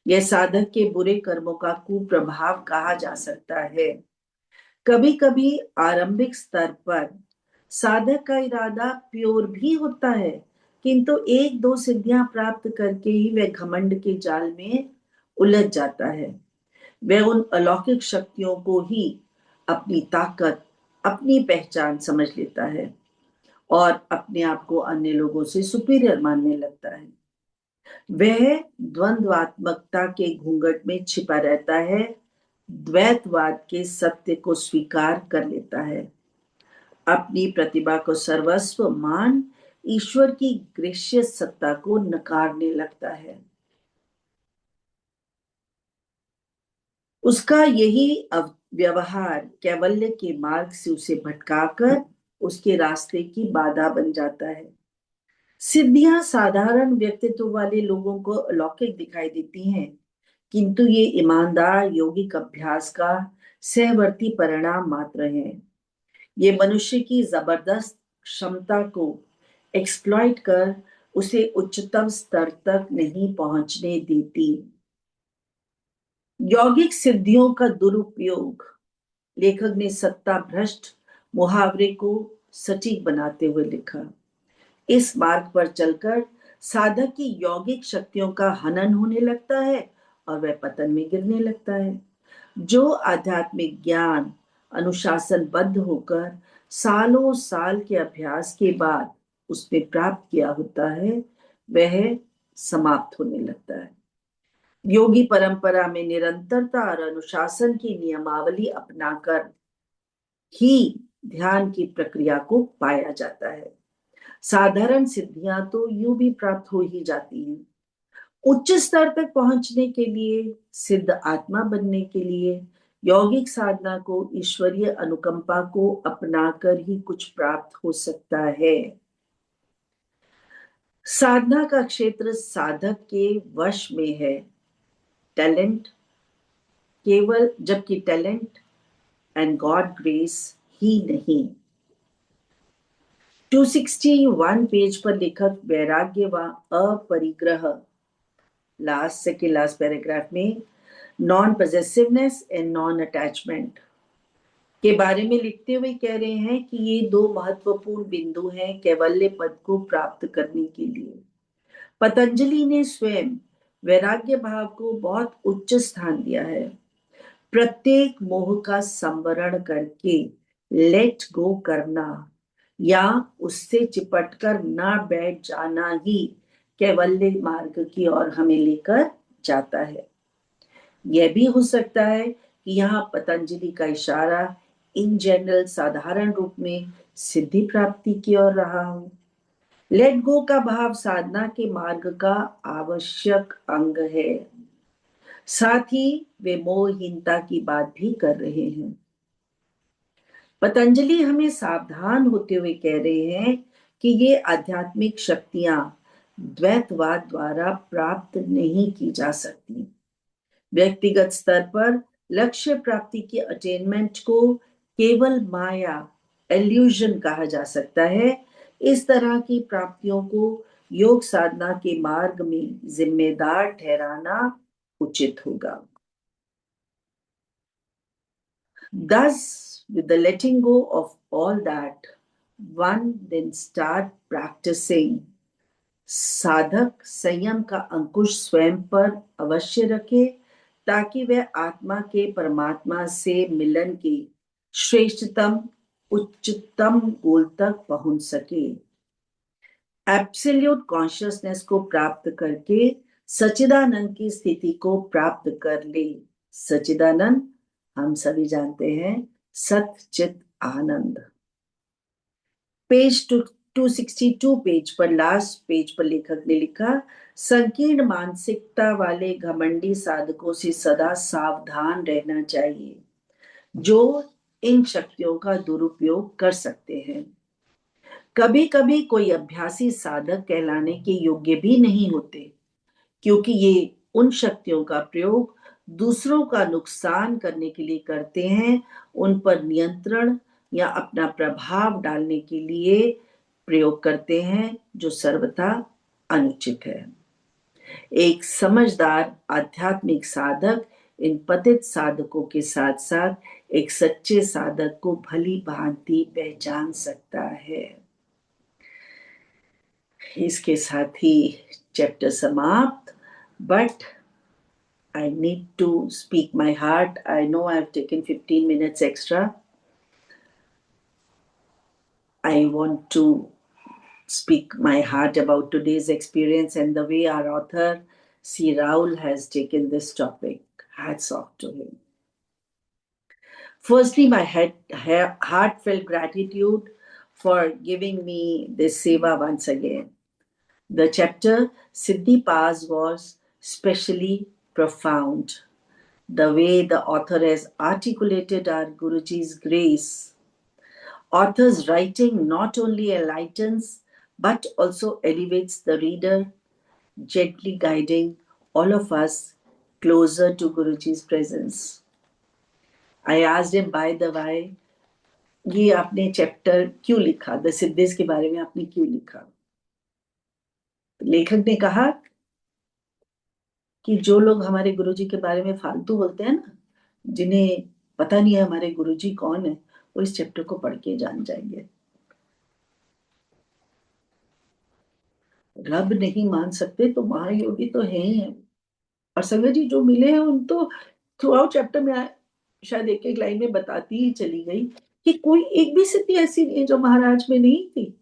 [SPEAKER 2] यह साधक के बुरे कर्मों का कुप्रभाव कहा जा सकता है। कभी कभी आरंभिक स्तर पर साधक का इरादा प्योर भी होता है, किंतु 1-2 सिद्धियां प्राप्त करके ही वह घमंड के जाल में उलझ जाता है। वह उन अलौकिक शक्तियों को ही अपनी ताकत, अपनी पहचान समझ लेता है और अपने आप को अन्य लोगों से सुपीरियर मानने लगता है। वह द्वंद्वात्मकता के घूंघट में छिपा रहता है, द्वैतवाद के सत्य को स्वीकार कर लेता है, अपनी प्रतिभा को सर्वस्व मान ईश्वर की दृश्य सत्ता को नकारने लगता है। उसका यही व्यवहार कैवल्य के मार्ग से उसे भटकाकर उसके रास्ते की बाधा बन जाता है। सिद्धियां साधारण व्यक्तित्व वाले लोगों को अलौकिक दिखाई देती हैं, किंतु ये ईमानदार यौगिक अभ्यास का सहवर्ती परिणाम मात्र है। ये मनुष्य की जबरदस्त क्षमता को एक्सप्लॉइट कर उसे उच्चतम स्तर तक नहीं पहुंचने देती। यौगिक सिद्धियों का दुरुपयोग। लेखक ने सत्ता भ्रष्ट मुहावरे को सटीक बनाते हुए लिखा। इस मार्ग पर चलकर साधक की यौगिक शक्तियों का हनन होने लगता है और वह पतन में गिरने लगता है। जो आध्यात्मिक ज्ञान अनुशासनबद्ध होकर सालों साल के अभ्यास के बाद उसने प्राप्त किया होता है, वह समाप्त होने लगता है। योगी परंपरा में निरंतरता और अनुशासन की नियमावली अपनाकर ही ध्यान की प्रक्रिया को पाया जाता है। साधारण सिद्धियां तो यूं भी प्राप्त हो ही जाती हैं। उच्च स्तर तक पहुंचने के लिए, सिद्ध आत्मा बनने के लिए यौगिक साधना को ईश्वरीय अनुकंपा को अपनाकर ही कुछ प्राप्त हो सकता है। साधना का क्षेत्र साधक के वश में है, टैलेंट केवल, जबकि टैलेंट एंड गॉड ग्रेस ही नहीं। 261 पेज पर लेखक वैराग्य व अपरिग्रह, सेकेंड लास्ट पैराग्राफ में, नॉन पॉजेसिवनेस एंड नॉन अटैचमेंट के बारे में लिखते हुए कह रहे हैं कि ये दो महत्वपूर्ण बिंदु हैं कैवल्य पद को प्राप्त करने के लिए। पतंजलि ने स्वयं वैराग्य भाव को बहुत उच्च स्थान दिया है। प्रत्येक मोह का संवरण करके लेट गो करना या उससे चिपटकर ना बैठ जाना ही कैवल्य मार्ग की ओर हमें लेकर जाता है। यह भी हो सकता है कि यहाँ पतंजलि का इशारा इन जनरल साधारण रूप में सिद्धि प्राप्ति की ओर रहा हो। लेट गो का भाव साधना के मार्ग का आवश्यक अंग है। साथ ही वे मोहहीनता की बात भी कर रहे हैं। पतंजलि हमें सावधान होते हुए कह रहे हैं कि ये आध्यात्मिक शक्तियां द्वैतवाद द्वारा प्राप्त नहीं की जा सकती। व्यक्तिगत स्तर पर लक्ष्य प्राप्ति की अटेनमेंट को केवल माया, एल्यूजन कहा जा सकता है। इस तरह की प्राप्तियों को योग साधना के मार्ग में जिम्मेदार ठहराना उचित होगा। Thus, with the letting go of all that, one then start practicing. साधक संयम का अंकुश स्वयं पर अवश्य रखे ताकि वह आत्मा के परमात्मा से मिलन की श्रेष्ठतम उच्चतम गोल तक पहुंच सके। एब्सोल्यूट कॉन्शियसनेस को प्राप्त करके सच्चिदानंद की स्थिति को प्राप्त कर ले। सच्चिदानंद हम सभी जानते हैं, सत चित आनंद। पेज 262 पेज पर, लास्ट पेज पर लेखक ने लिखा, संकीर्ण मानसिकता वाले घमंडी साधकों से सदा सावधान रहना चाहिए, जो इन शक्तियों का दुरुपयोग कर सकते हैं। कभी कभी कोई अभ्यासी साधक कहलाने के योग्य भी नहीं होते, क्योंकि ये उन शक्तियों का प्रयोग दूसरों का नुकसान करने के लिए करते हैं, उन पर नियंत्रण या अपना प्रभाव डालने के लिए प्रयोग करते हैं, जो सर्वथा अनुचित है। एक समझदार आध्यात्मिक साधक इन पतित साधकों के साथ साथ एक सच्चे साधक को भली भांति पहचान सकता है। इसके साथ ही चैप्टर समाप्त। But I need to speak my heart. I know I've taken 15 minutes extra. I want to speak my heart about today's experience and the way our author, C. Raul, has taken this topic. Hats off to him. Firstly, my heartfelt gratitude for giving me this seva once again. The chapter Siddhi Paas was especially profound. The way the author has articulated our Guruji's grace. Author's writing not only enlightens but also elevates the reader, gently guiding all of us closer to Guruji's presence. I asked him, by the way, ये आपने चैप्टर क्यों लिखा, द सिद्धेस के बारे में आपने क्यों लिखा? लेखक ने कहा कि जो लोग हमारे गुरुजी के बारे में फालतू बोलते हैं ना, जिन्हें पता नहीं है हमारे गुरुजी कौन है, वो इस चैप्टर को पढ़ के जान जाएंगे. रब नहीं मान सकते तो महायोगी तो है ही है. और संगत जी जो मिले हैं उन तो थ्रू आउट चैप्टर में शायद एक एक लाइन में बताती ही चली गई कि कोई एक भी सिद्धि ऐसी नहीं है जो महाराज में नहीं थी.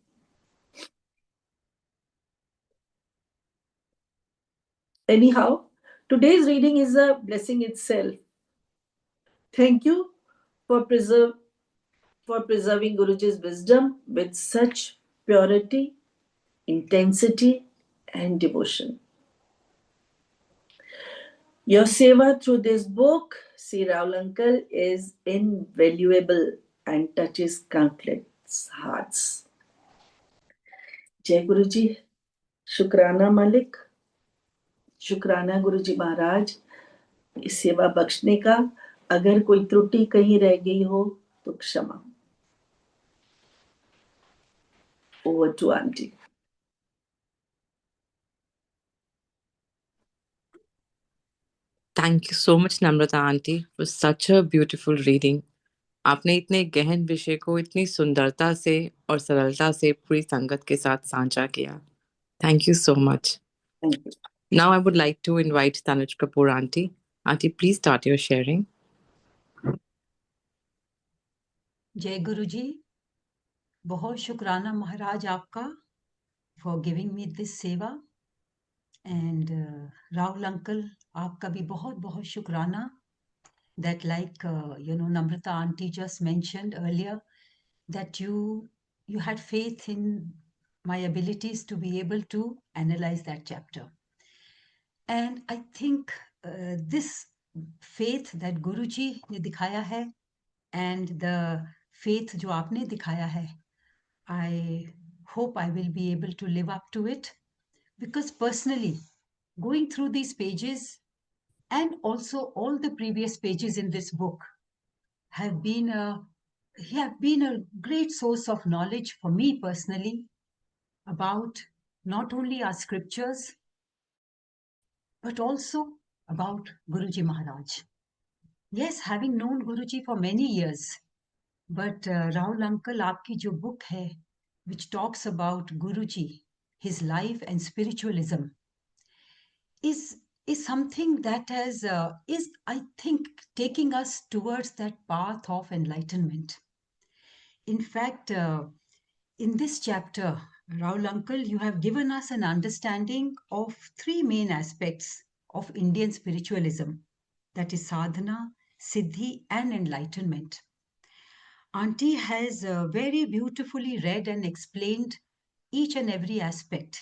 [SPEAKER 2] Anyhow, today's reading is a blessing itself. Thank you for preserving Guruji's wisdom with such purity, intensity, and devotion. Your seva through this book, C. Raul Uncle, is invaluable and touches countless hearts. Jai Guruji, Shukrana Malik, शुक्राना गुरुजी महाराज इस सेवा बख्शने का. अगर कोई त्रुटि कहीं रह गई हो तो क्षमा. Over to Auntie.
[SPEAKER 1] Thank you so much, Namrata Auntie, for such a beautiful reading. आपने इतने गहन विषय को इतनी सुंदरता से और सरलता से पूरी संगत के साथ साझा किया. Thank you so much.
[SPEAKER 2] Thank you.
[SPEAKER 1] Now I would like to invite Tanuj Kapoor Auntie. Auntie, please start your sharing.
[SPEAKER 3] जय गुरु जी, बहुत शुक्राना महाराज आपका for giving me this सेवा. And Rahul uncle, आपका भी बहुत बहुत शुक्राना that like Namrata auntie just mentioned earlier that you had faith in my abilities to be able to analyze that chapter. And I think this faith that Guruji ने दिखाया है and the faith जो आपने दिखाया है, I hope I will be able to live up to it, because personally going through these pages and also all the previous pages in this book have been a great source of knowledge for me personally about not only our scriptures but also about Guruji Maharaj. Yes, having known Guruji for many years, but Rahul uncle, आपकी जो book है which talks about Guruji, his life and spiritualism, is something that is I think taking us towards that path of enlightenment. In fact, in this chapter, Rahul uncle, you have given us an understanding of three main aspects of Indian spiritualism, that is sadhana, siddhi and enlightenment. Auntie has very beautifully read and explained each and every aspect,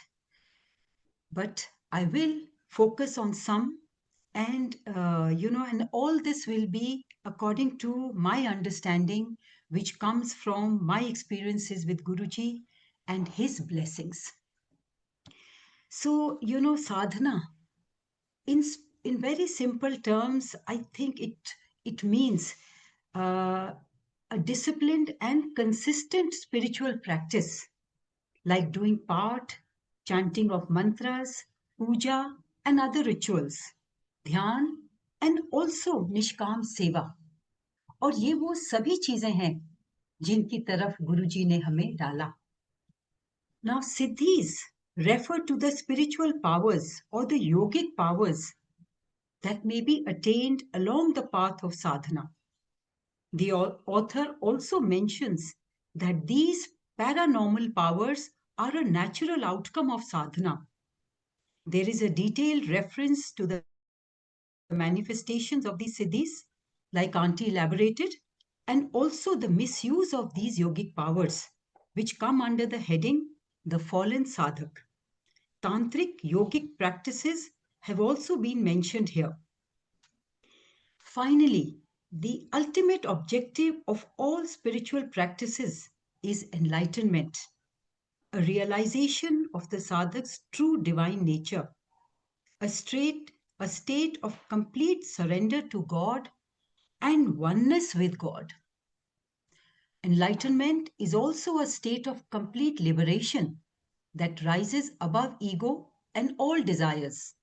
[SPEAKER 3] but I will focus on some, and and all this will be according to my understanding, which comes from my experiences with Guruji and his blessings. So, sadhana, in very simple terms, I think it means a disciplined and consistent spiritual practice, like doing part, chanting of mantras, puja, and other rituals, dhyan, and also nishkam seva. और ये वो सभी चीजें हैं जिनकी तरफ गुरुजी ने हमें डाला. Now, siddhis refer to the spiritual powers or the yogic powers that may be attained along the path of sadhana. The author also mentions that these paranormal powers are a natural outcome of sadhana. There is a detailed reference to the manifestations of these siddhis, like Auntie elaborated, and also the misuse of these yogic powers, which come under the heading the fallen sadhak. Tantric yogic practices have also been mentioned here. Finally, the ultimate objective of all spiritual practices is enlightenment, a realization of the sadhak's true divine nature, a state of complete surrender to God and oneness with God. Enlightenment is also a state of complete liberation that rises above ego and all desires,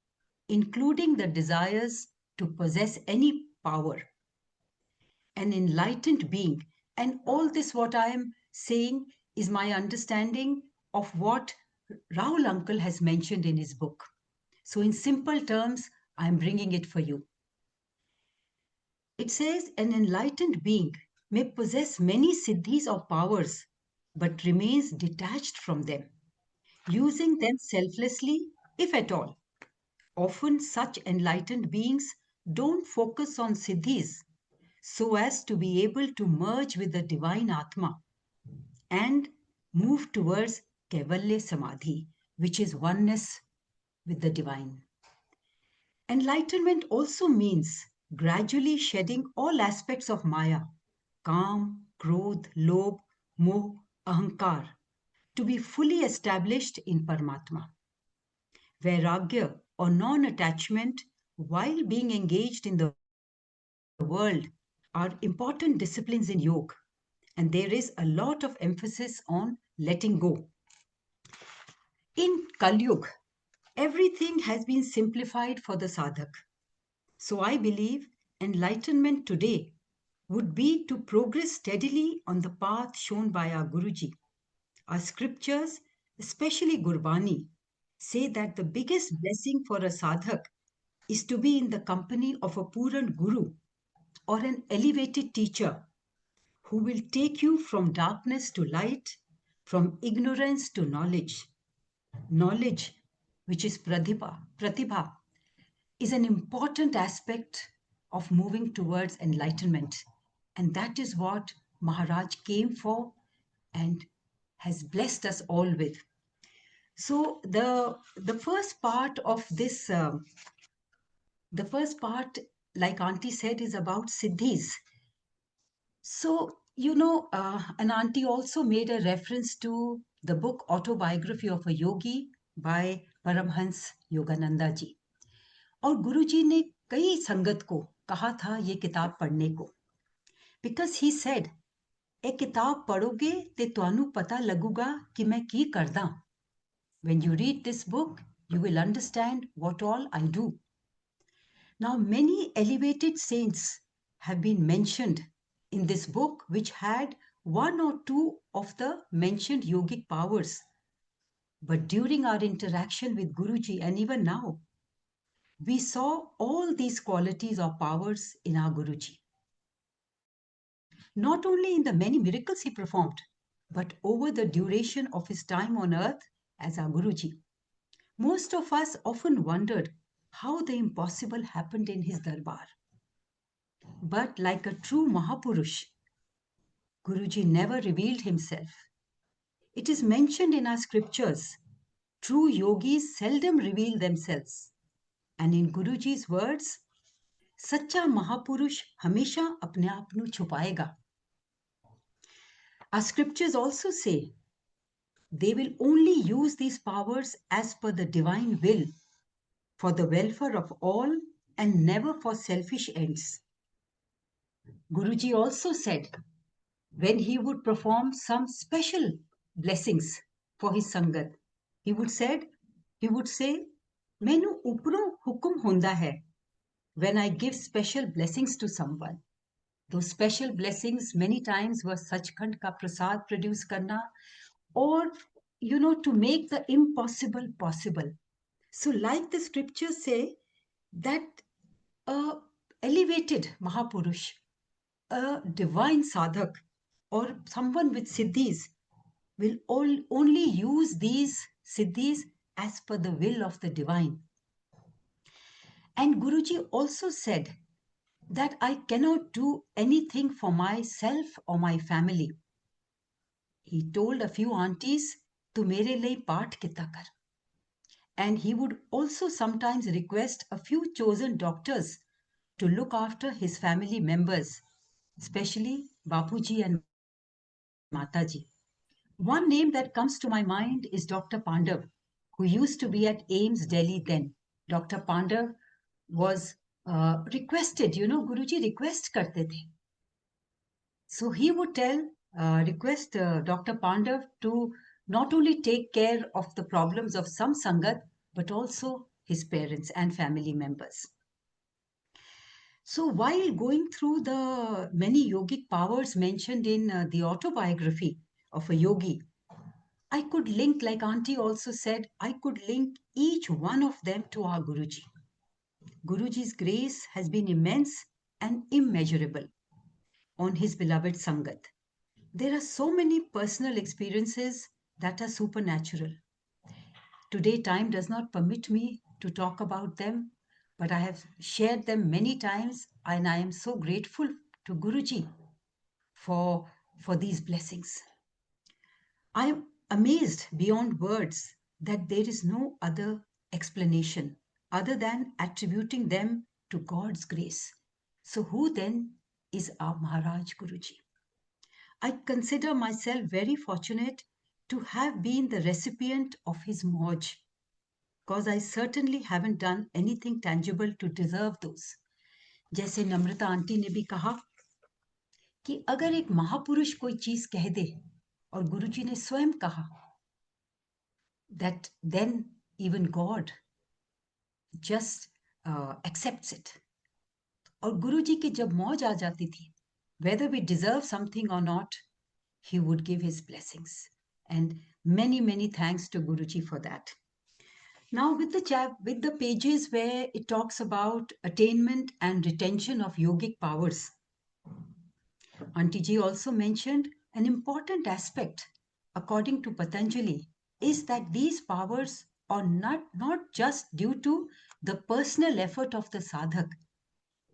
[SPEAKER 3] including the desires to possess any power. An enlightened being, and all this what I am saying is my understanding of what Rahul Uncle has mentioned in his book. So in simple terms, I am bringing it for you. It says an enlightened being may possess many siddhis or powers, but remains detached from them, using them selflessly, if at all. Often such enlightened beings don't focus on siddhis so as to be able to merge with the divine Atma and move towards Kaivalya Samadhi, which is oneness with the divine. Enlightenment also means gradually shedding all aspects of Maya, Kam, Krodh, Lobh, Moh, Ahankar, to be fully established in Paramatma. Vairagya or non-attachment while being engaged in the world are important disciplines in yoga, and there is a lot of emphasis on letting go. In Kali Yuga, everything has been simplified for the sadhak. So I believe enlightenment today would be to progress steadily on the path shown by our Guruji. Our scriptures, especially Gurbani, say that the biggest blessing for a sadhak is to be in the company of a Puran Guru or an elevated teacher who will take you from darkness to light, from ignorance to knowledge. Knowledge, which is pratibha, is an important aspect of moving towards enlightenment. And that is what Maharaj came for and has blessed us all with. So the first part of this, the first part, like Auntie said, is about siddhis. So, and Auntie also made a reference to the book Autobiography of a Yogi by Paramhans Yogananda ji. और गुरुजी ने कई संगत को कहा था ये किताब पढ़ने को, because he said ਇਹ किताब पढ़ोगे ते ਤੁਹਾਨੂੰ पता लगूगा कि मैं की करदा. When you read this book, you will understand what all I do. Now, many elevated saints have been mentioned in this book, which had one or two of the mentioned yogic powers. But during our interaction with Guruji, and even now, we saw all these qualities or powers in our Guruji. Not only in the many miracles he performed, but over the duration of his time on earth as our Guruji. Most of us often wondered how the impossible happened in his darbar. But like a true Mahapurush, Guruji never revealed himself. It is mentioned in our scriptures, true yogis seldom reveal themselves. And in Guruji's words, सच्चा महापुरुष हमेशा अपने आप ਨੂੰ छुपाएगा. Our scriptures also say they will only use these powers as per the divine will, for the welfare of all and never for selfish ends. Guruji also said when he would perform some special blessings for his sangat, he would say, "Mainu upro hukum honda hai when I give special blessings to someone." Those special blessings many times were Sachkhand ka prasad produce karna, or to make the impossible possible. So like the scriptures say that a elevated Mahapurush, a divine sadhak, or someone with siddhis will only use these siddhis as per the will of the divine. And Guruji also said that I cannot do anything for myself or my family. He told a few aunties, "Tu mere liye paat kita kar." And he would also sometimes request a few chosen doctors to look after his family members, especially Bapuji and Mataji. One name that comes to my mind is Dr. Pandav, who used to be at AIMS Delhi then. Dr. Pandav was requested, Guruji request karte the. So he would request Dr. Pandav to not only take care of the problems of some Sangat, but also his parents and family members. So while going through the many yogic powers mentioned in the autobiography of a yogi, I could link, like Auntie also said, I could link each one of them to our Guruji. Guruji's grace has been immense and immeasurable on his beloved Sangat. There are so many personal experiences that are supernatural. Today, time does not permit me to talk about them, but I have shared them many times, and I am so grateful to Guruji for these blessings. I am amazed beyond words that there is no other explanation other than attributing them to God's grace. So who then is our Maharaj Guruji? I consider myself very fortunate to have been the recipient of his Mauj, because I certainly haven't done anything tangible to deserve those. जैसे नम्रता आंटी ने भी कहा कि अगर एक महापुरुष कोई चीज कह दे और गुरुजी ने स्वयं कहा, that then even God just accepts it. और गुरुजी की जब मौज आ जाती थी, whether we deserve something or not, he would give his blessings. And many, many thanks to Guruji for that. Now with the pages where it talks about attainment and retention of yogic powers, Auntie Ji also mentioned an important aspect, according to Patanjali, is that these powers are not just due to the personal effort of the sadhak.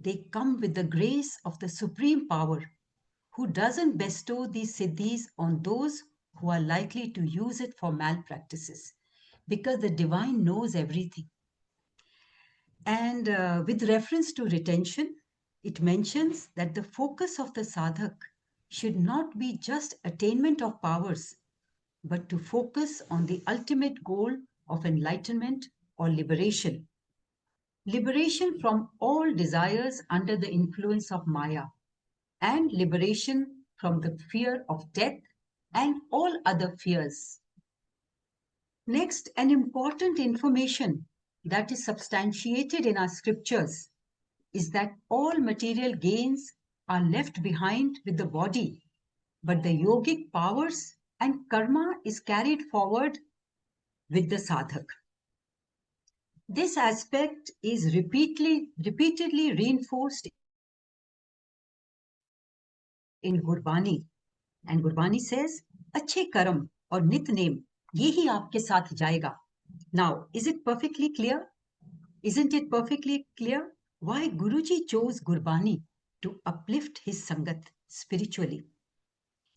[SPEAKER 3] They come with the grace of the Supreme Power, who doesn't bestow these siddhis on those who are likely to use it for malpractices, because the divine knows everything. And with reference to retention, it mentions that the focus of the sadhak should not be just attainment of powers, but to focus on the ultimate goal of enlightenment or liberation. Liberation from all desires under the influence of Maya, and liberation from the fear of death and all other fears. Next, an important information that is substantiated in our scriptures is that all material gains are left behind with the body, but the yogic powers and karma is carried forward with the sadhak. This aspect is repeatedly reinforced in Gurbani, and Gurbani says, "Achhe karam aur nitnem yehi aapke saath jayega." Now, is it perfectly clear? Isn't it perfectly clear why Guruji chose Gurbani to uplift his Sangat spiritually?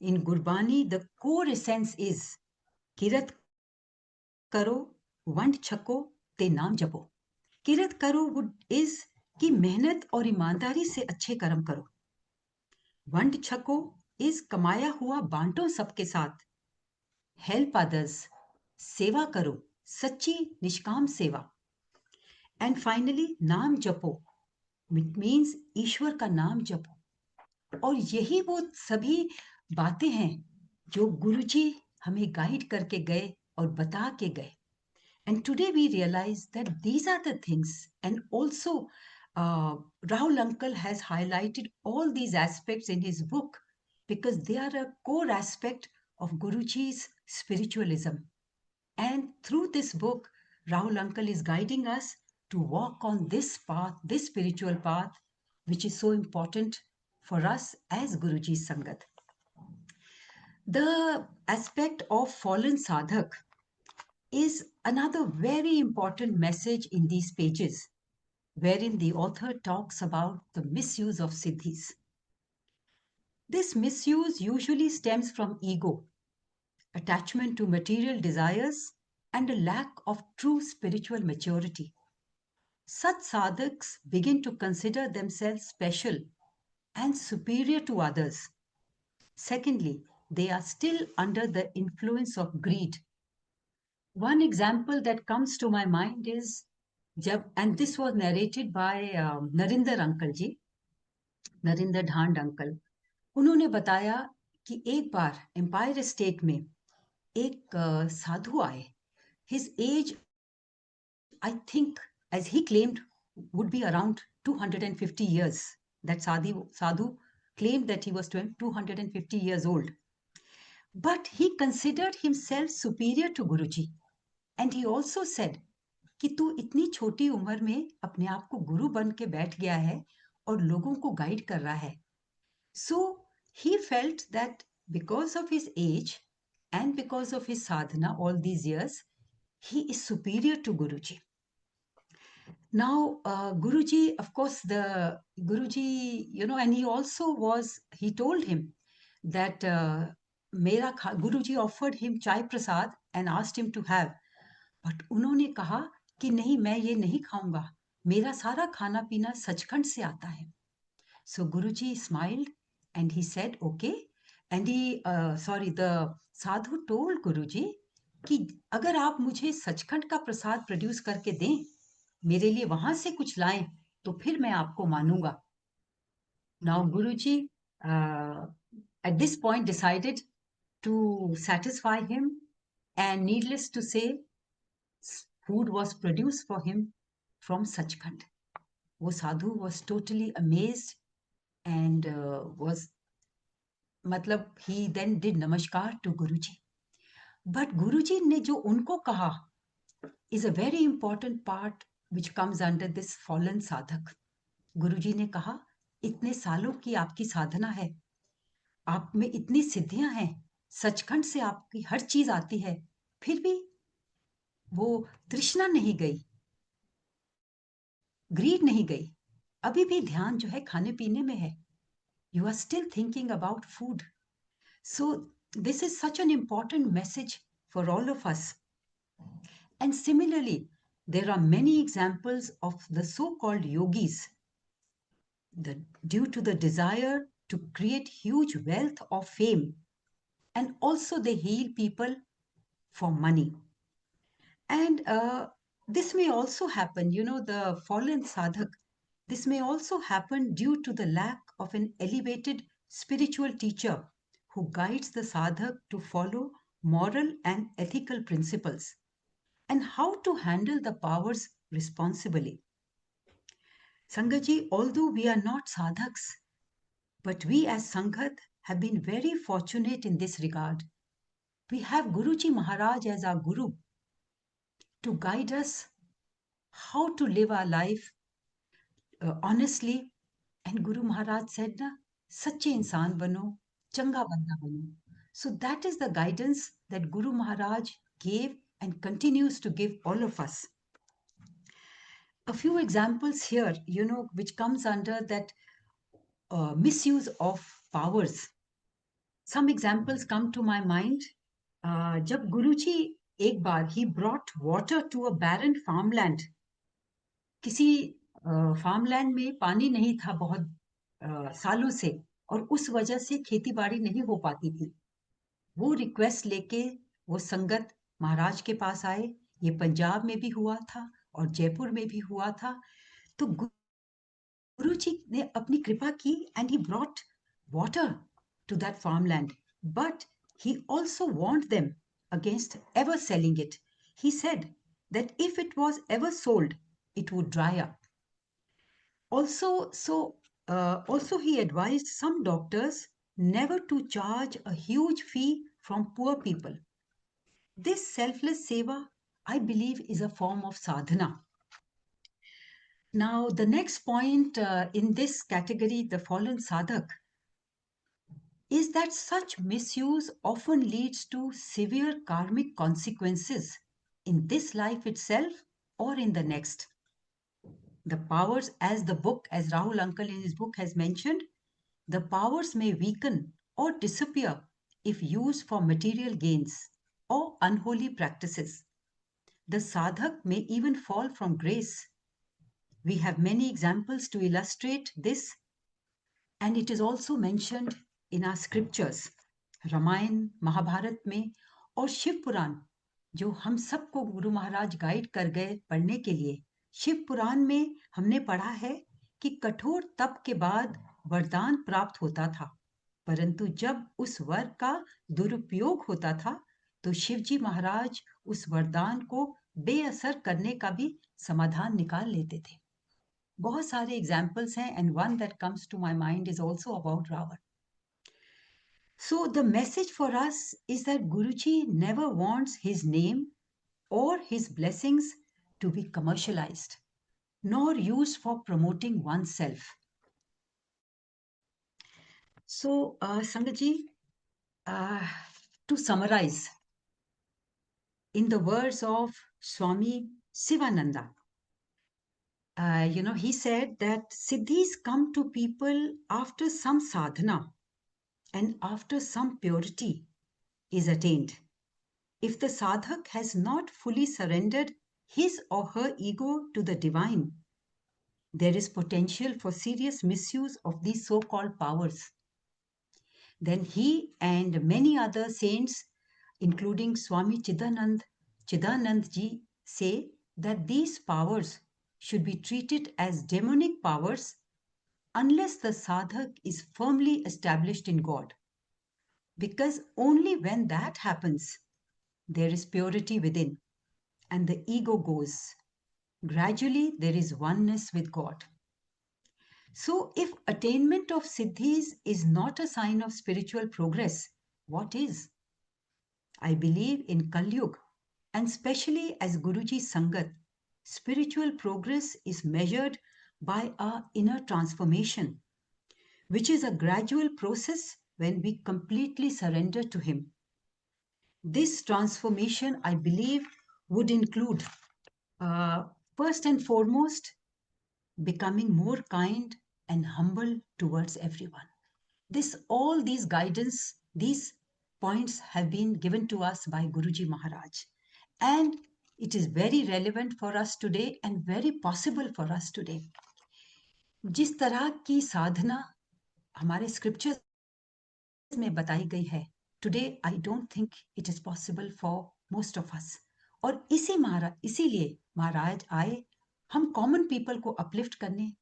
[SPEAKER 3] In Gurbani, the core essence is Kirat karo, vand chako, te naam japo. Kirat karo is कि मेहनत और ईमानदारी से अच्छे कर्म करो. वंड छको is कमाया हुआ बांटो सबके साथ. Help others, सेवा करो, सच्ची निष्काम सेवा. And finally, नाम जपो, it means ईश्वर का नाम जपो. और यही वो सभी बातें हैं जो गुरुजी हमें गाइड करके गए और बता के गए. And today we realize that these are the things, and also Rahul Uncle has highlighted all these aspects in his book because they are a core aspect of Guruji's spiritualism. And through this book, Rahul Uncle is guiding us to walk on this path, this spiritual path, which is so important for us as Guruji's Sangat. The aspect of fallen sadhak is another very important message in these pages, wherein the author talks about the misuse of siddhis. This misuse usually stems from ego, attachment to material desires, and a lack of true spiritual maturity. Such sadhaks begin to consider themselves special and superior to others. Secondly, they are still under the influence of greed. One example that comes to my mind is and this was narrated by Narinder Uncle ji, Narinder Dhand uncle. उन्होंने बताया कि एक बार एम्पायर स्टेट में एक साधु आए. His age, I think, as he claimed, would be around 250 years. That sadhu claimed that he was 250 years old. But he considered himself superior to Guruji. And he also said कि तू इतनी छोटी उम्र में अपने आप को गुरु बन के बैठ गया है और लोगों को गाइड कर रहा है. So he felt that because of his age and because of his sadhana all these years, he is superior to Guruji. Now, Guruji, of course, the Guruji, and he told him that Guruji offered him chai prasad and asked him to have. But उन्होंने कहा कि नहीं, मैं ये नहीं खाऊंगा, मेरा सारा खाना पीना सचखंड से आता है. So Guruji smiled and he said, okay. And the sadhu told Guruji कि अगर आप मुझे सचखंड का प्रसाद प्रोड्यूस करके दें, मेरे लिए वहां से कुछ लाएं, तो फिर मैं आपको मानूंगा. Now Guruji at this point decided to satisfy him, and needless to say, food was produced for him from Sachkhand. वो साधु was totally amazed and he then did namaskar to Guruji. But Guruji ने जो उनको कहा is a very important part which comes under this fallen sadhak. Guruji ने कहा, इतने सालों की आपकी साधना है, आप में इतनी सिद्धियां हैं, सचखंड से आपकी हर चीज आती है, फिर भी वो तृष्णा नहीं गई, ग्रीड नहीं गई, अभी भी ध्यान जो है खाने पीने में है. You are still thinking about food. So this is such an important message for all of us. And similarly, there are many examples of the so-called yogis. Due to the desire to create huge wealth or fame, and also they heal people for money. And this may also happen, the fallen sadhak, this may also happen due to the lack of an elevated spiritual teacher who guides the sadhak to follow moral and ethical principles and how to handle the powers responsibly. Sangaji, although we are not sadhaks, but we as Sanghat have been very fortunate in this regard. We have Guruji Maharaj as our Guru to guide us how to live our life honestly. And Guru Maharaj said, na, sache insan bano, changa banda bano. So that is the guidance that Guru Maharaj gave and continues to give all of us. A few examples here, which comes under that misuse of powers. Some examples come to my mind. Jab Guruji एक बार he brought water to a barren farmland. किसी farmland में पानी नहीं था बहुत सालों से, और उस वजह से खेती बाड़ी नहीं हो पाती थी. वो रिक्वेस्ट लेके वो संगत महाराज के पास आए. ये पंजाब में भी हुआ था और जयपुर में भी हुआ था. तो गुरुजी ने अपनी कृपा की and he brought water to that farmland. But he also warned them against ever selling it. He said that if it was ever sold, it would dry up. Also he advised some doctors never to charge a huge fee from poor people. This selfless seva, I believe, is a form of sadhana. Now, the next point in this category, the fallen sadhak, is that such misuse often leads to severe karmic consequences in this life itself or in the next. The powers, as Rahul Uncle in his book has mentioned, the powers may weaken or disappear if used for material gains or unholy practices. The sadhak may even fall from grace. We have many examples to illustrate this, and it is also mentioned in our scriptures, Ramayan Mahabharat में और शिव पुराण, जो हम सबको गुरु महाराज गाइड कर गए पढ़ने के लिए. शिव पुराण में हमने पढ़ा है कि कठोर तप के बाद वरदान प्राप्त होता था, परंतु जब उस वर का दुरुपयोग होता था तो शिवजी महाराज उस वरदान को बेअसर करने का भी समाधान निकाल लेते थे. बहुत सारे एग्जाम्पल्स हैं, and one that comes to my mind is also about Ravan. So the message for us is that Guruji never wants his name or his blessings to be commercialized, nor used for promoting oneself. So, Sangatji, to summarize, in the words of Swami Sivananda, he said that siddhis come to people after some sadhana and after some purity is attained. If the sadhak has not fully surrendered his or her ego to the divine, there is potential for serious misuse of these so-called powers. Then he and many other saints, including Swami Chidanand ji, say that these powers should be treated as demonic powers unless the sadhak is firmly established in God. Because only when that happens, there is purity within and the ego goes. Gradually, there is oneness with God. So, if attainment of siddhis is not a sign of spiritual progress, what is? I believe in Kali Yuga, and especially as Guruji Sangat, spiritual progress is measured by our inner transformation, which is a gradual process when we completely surrender to him. This transformation, I believe, would include, first and foremost, becoming more kind and humble towards everyone. All these guidance, these points have been given to us by Guruji Maharaj. And it is very relevant for us today and very possible for us today. जिस तरह की साधना हमारे स्क्रिप्चर्स में बताई गई है, today I don't think it is possible for most of us. और इसीलिए महाराज आए हम कॉमन पीपल को अपलिफ्ट करने,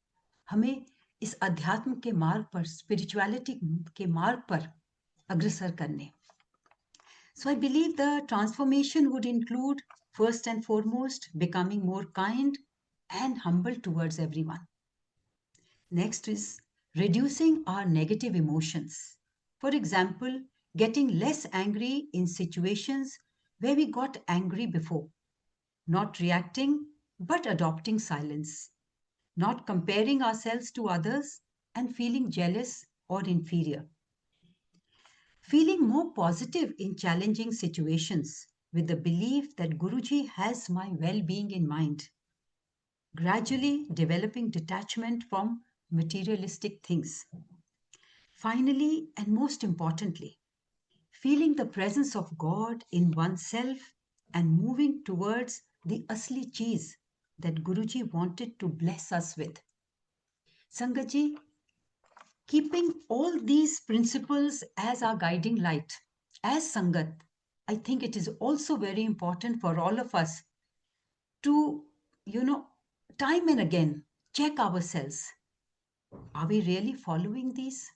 [SPEAKER 3] हमें इस अध्यात्म के मार्ग पर, स्पिरिचुअलिटी के मार्ग पर अग्रसर करने. So I believe the transformation would include, first and foremost, becoming more kind and humble towards everyone. Next is reducing our negative emotions. For example, getting less angry in situations where we got angry before, not reacting but adopting silence, not comparing ourselves to others and feeling jealous or inferior. Feeling more positive in challenging situations with the belief that Guruji has my well-being in mind. Gradually developing detachment from materialistic things. Finally, and most importantly, feeling the presence of God in oneself and moving towards the asli cheez that Guruji wanted to bless us with. Sangatji, keeping all these principles as our guiding light, as Sangat, I think it is also very important for all of us to, time and again, check ourselves. Are we really following these?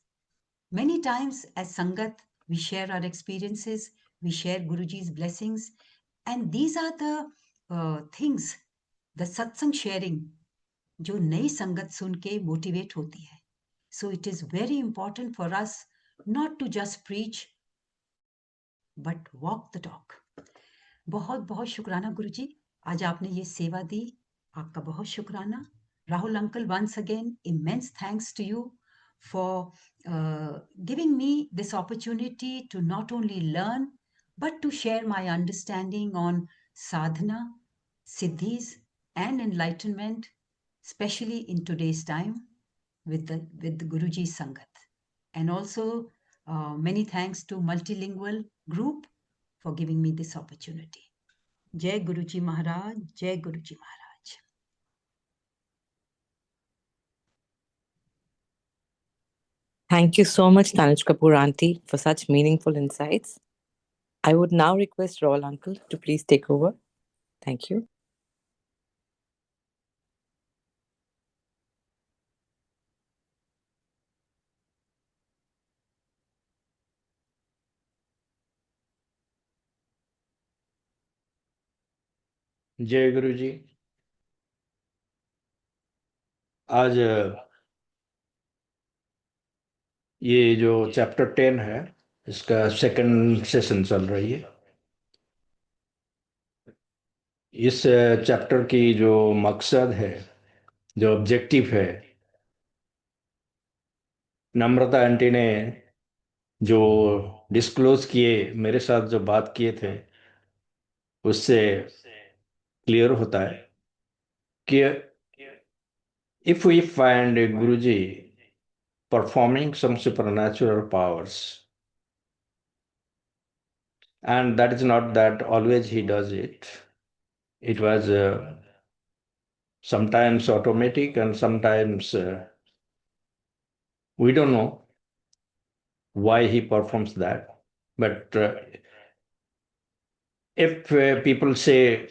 [SPEAKER 3] Many times as Sangat, we share our experiences, we share Guruji's blessings, and these are the things, the satsang sharing, जो नई संगत सुन के मोटिवेट होती है. So it is very important for us not to just preach, but walk the talk. बहुत बहुत शुक्राना गुरुजी, आज आपने ये सेवा दी, आपका बहुत शुक्राना. Rahul uncle, once again, immense thanks to you for giving me this opportunity to not only learn but to share my understanding on sadhana, siddhis, and enlightenment, especially in today's time with the Guruji Sangat. And also many thanks to Multilingual Group for giving me this opportunity. Jai Guruji Maharaj, Jai Guruji Maharaj.
[SPEAKER 1] Thank you so much, Tanuj Kapoor Auntie, for such meaningful insights. I would now request Raul Uncle to please take over. Thank you.
[SPEAKER 4] जय गुरु जी। आज ये जो चैप्टर 10 है इसका सेकंड सेशन चल रही है। इस चैप्टर की जो मकसद है, जो ऑब्जेक्टिव है, नम्रता आंटी ने जो डिस्क्लोज किए, मेरे साथ जो बात किए थे, उससे क्लियर होता है कि if we find a Guruji performing some supernatural powers, and that is not that always he does it. It was sometimes automatic and sometimes we don't know why he performs that. But if people say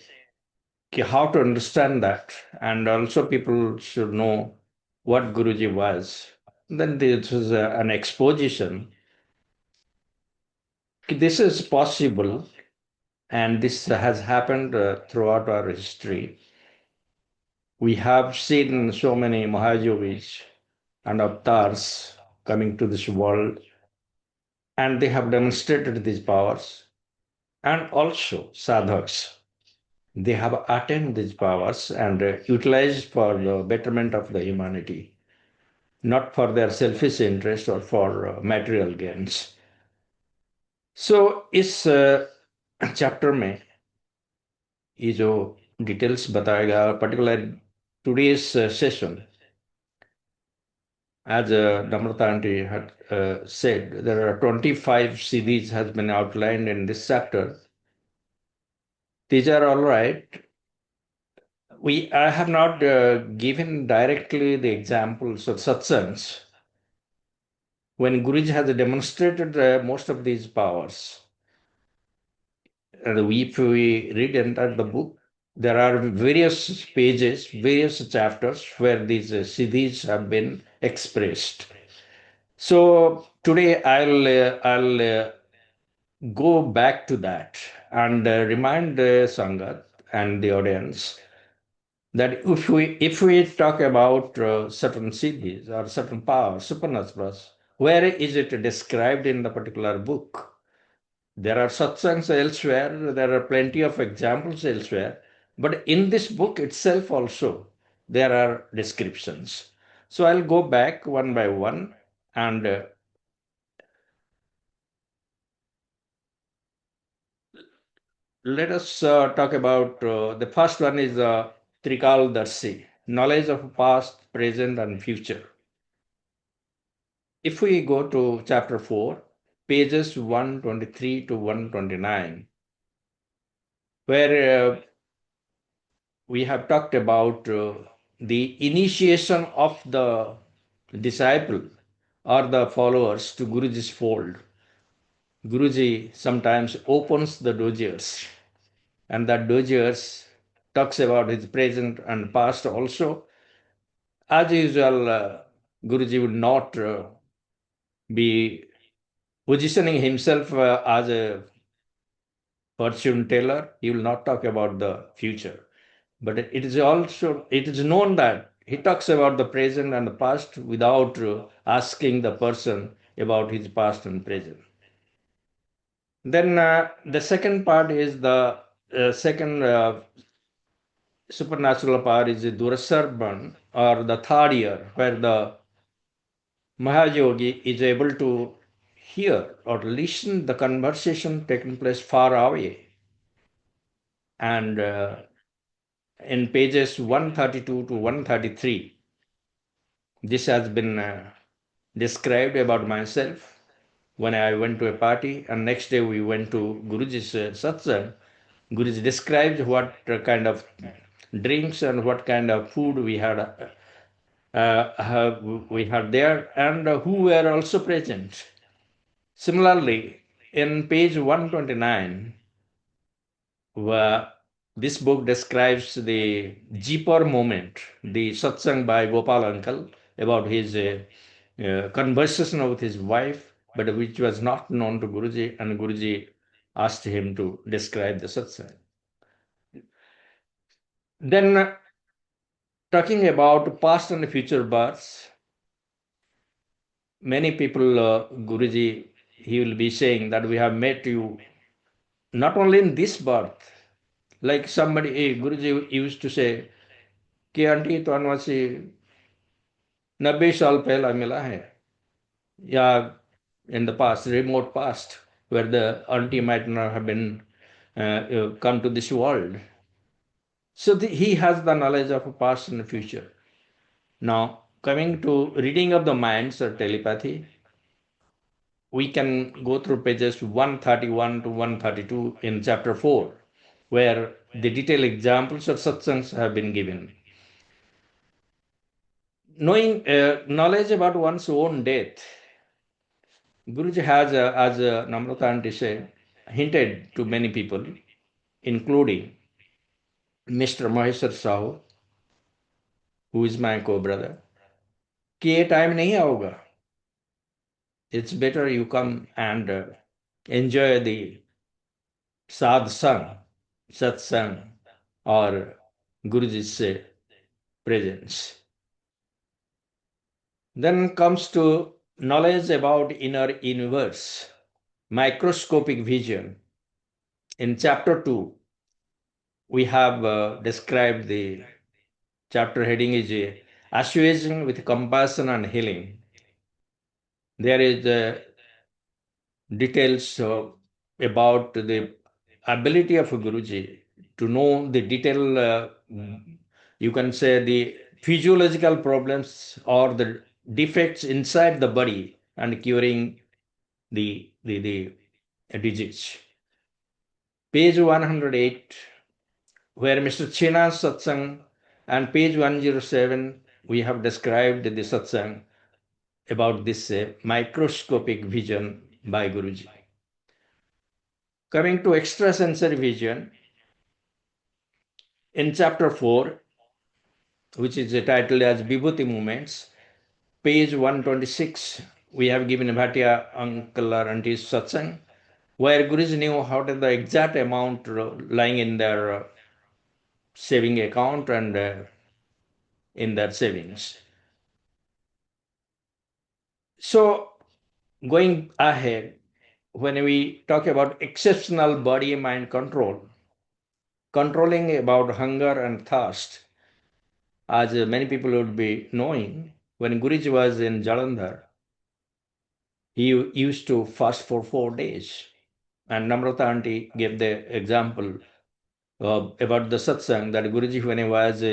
[SPEAKER 4] how to understand that, and also people should know what Guruji was, then this is an exposition. This is possible, and this has happened throughout our history. We have seen so many Mahayogis and avatars coming to this world, and they have demonstrated these powers. And also sadhaks, they have attained these powers and utilized for the betterment of the humanity, not for their selfish interest or for material gains. So इस चैप्टर में ये जो डिटेल्स बताएगा, particular today's session, as Namrata Aunty had said, there are 25 CDs has been outlined in this chapter. These are all right. I have not given directly the examples of satsangs when Guruji has demonstrated most of these powers. If we read entire the book, there are various pages, various chapters where these siddhis have been expressed. So today I'll go back to that and remind Sangat and the audience that if we talk about certain siddhis or certain powers, supernatural, where is it described in the particular book? There are satsangs elsewhere, there are plenty of examples elsewhere, but in this book itself also there are descriptions. So I'll go back one by one and let us talk about the first one is Trikaldarshi, knowledge of past, present, and future. If we go to chapter 4, pages 123 to 129, where we have talked about the initiation of the disciple or the followers to Guruji's fold. Guruji sometimes opens the doors, and that doors talks about his present and past also. As usual, Guruji would not be positioning himself as a fortune teller. He will not talk about the future. But it is known that he talks about the present and the past without asking the person about his past and present. Then the second part is the second supernatural power is the Durasarban, or the third year, where the Mahayogi is able to hear or listen the conversation taking place far away. And in pages 132 to 133, this has been described about myself when I went to a party, and next day we went to Guruji's satsang. Guruji describes what kind of drinks and what kind of food we had there, and who were also present. Similarly, in page 129, this book describes the Jeeper moment, the satsang by Gopal uncle about his conversation with his wife, but which was not known to Guruji, and Guruji asked him to describe the satsang. Then, talking about past and future births, many people, Guruji, he will be saying that we have met you not only in this birth, like somebody, Guruji used to say, कि आंटी तो अनवासी 90 साल पहला मिला है, या in the past, remote past, where the auntie might not have been come to this world. So he has the knowledge of past and future. Now, coming to reading of the minds or telepathy, we can go through pages 131 to 132 in chapter 4, where the detailed examples of satsangs have been given. Knowing knowledge about one's own death, Guruji has, as Namrata aunty said, hinted to many people, including Mr. Maheshwar Sahu, who is my co-brother, कि ये टाइम नहीं आओगा. It's better you come and enjoy the satsang, or Guruji's presence. Then comes to knowledge about inner universe, microscopic vision. In chapter 2, we have described the chapter heading is assuaging with compassion and healing. There is details about the ability of Guruji to know the detail, you can say the physiological problems or the defects inside the body and curing the disease. Page 108, where Mr. China's satsang, and page 107, we have described the satsang about this microscopic vision by Guruji. Coming to extrasensory vision, in chapter 4, which is titled as Vibhuti Movements, page 126, we have given Bhatia uncle or auntie's satsang, where Guruji knew how to the exact amount lying in their saving account and in their savings. So, going ahead, when we talk about exceptional body-mind control, controlling about hunger and thirst, as many people would be knowing, when Guruji was in Jalandhar, he used to fast for 4 days. And Namrata aunty gave the example about the satsang that Guruji, when he was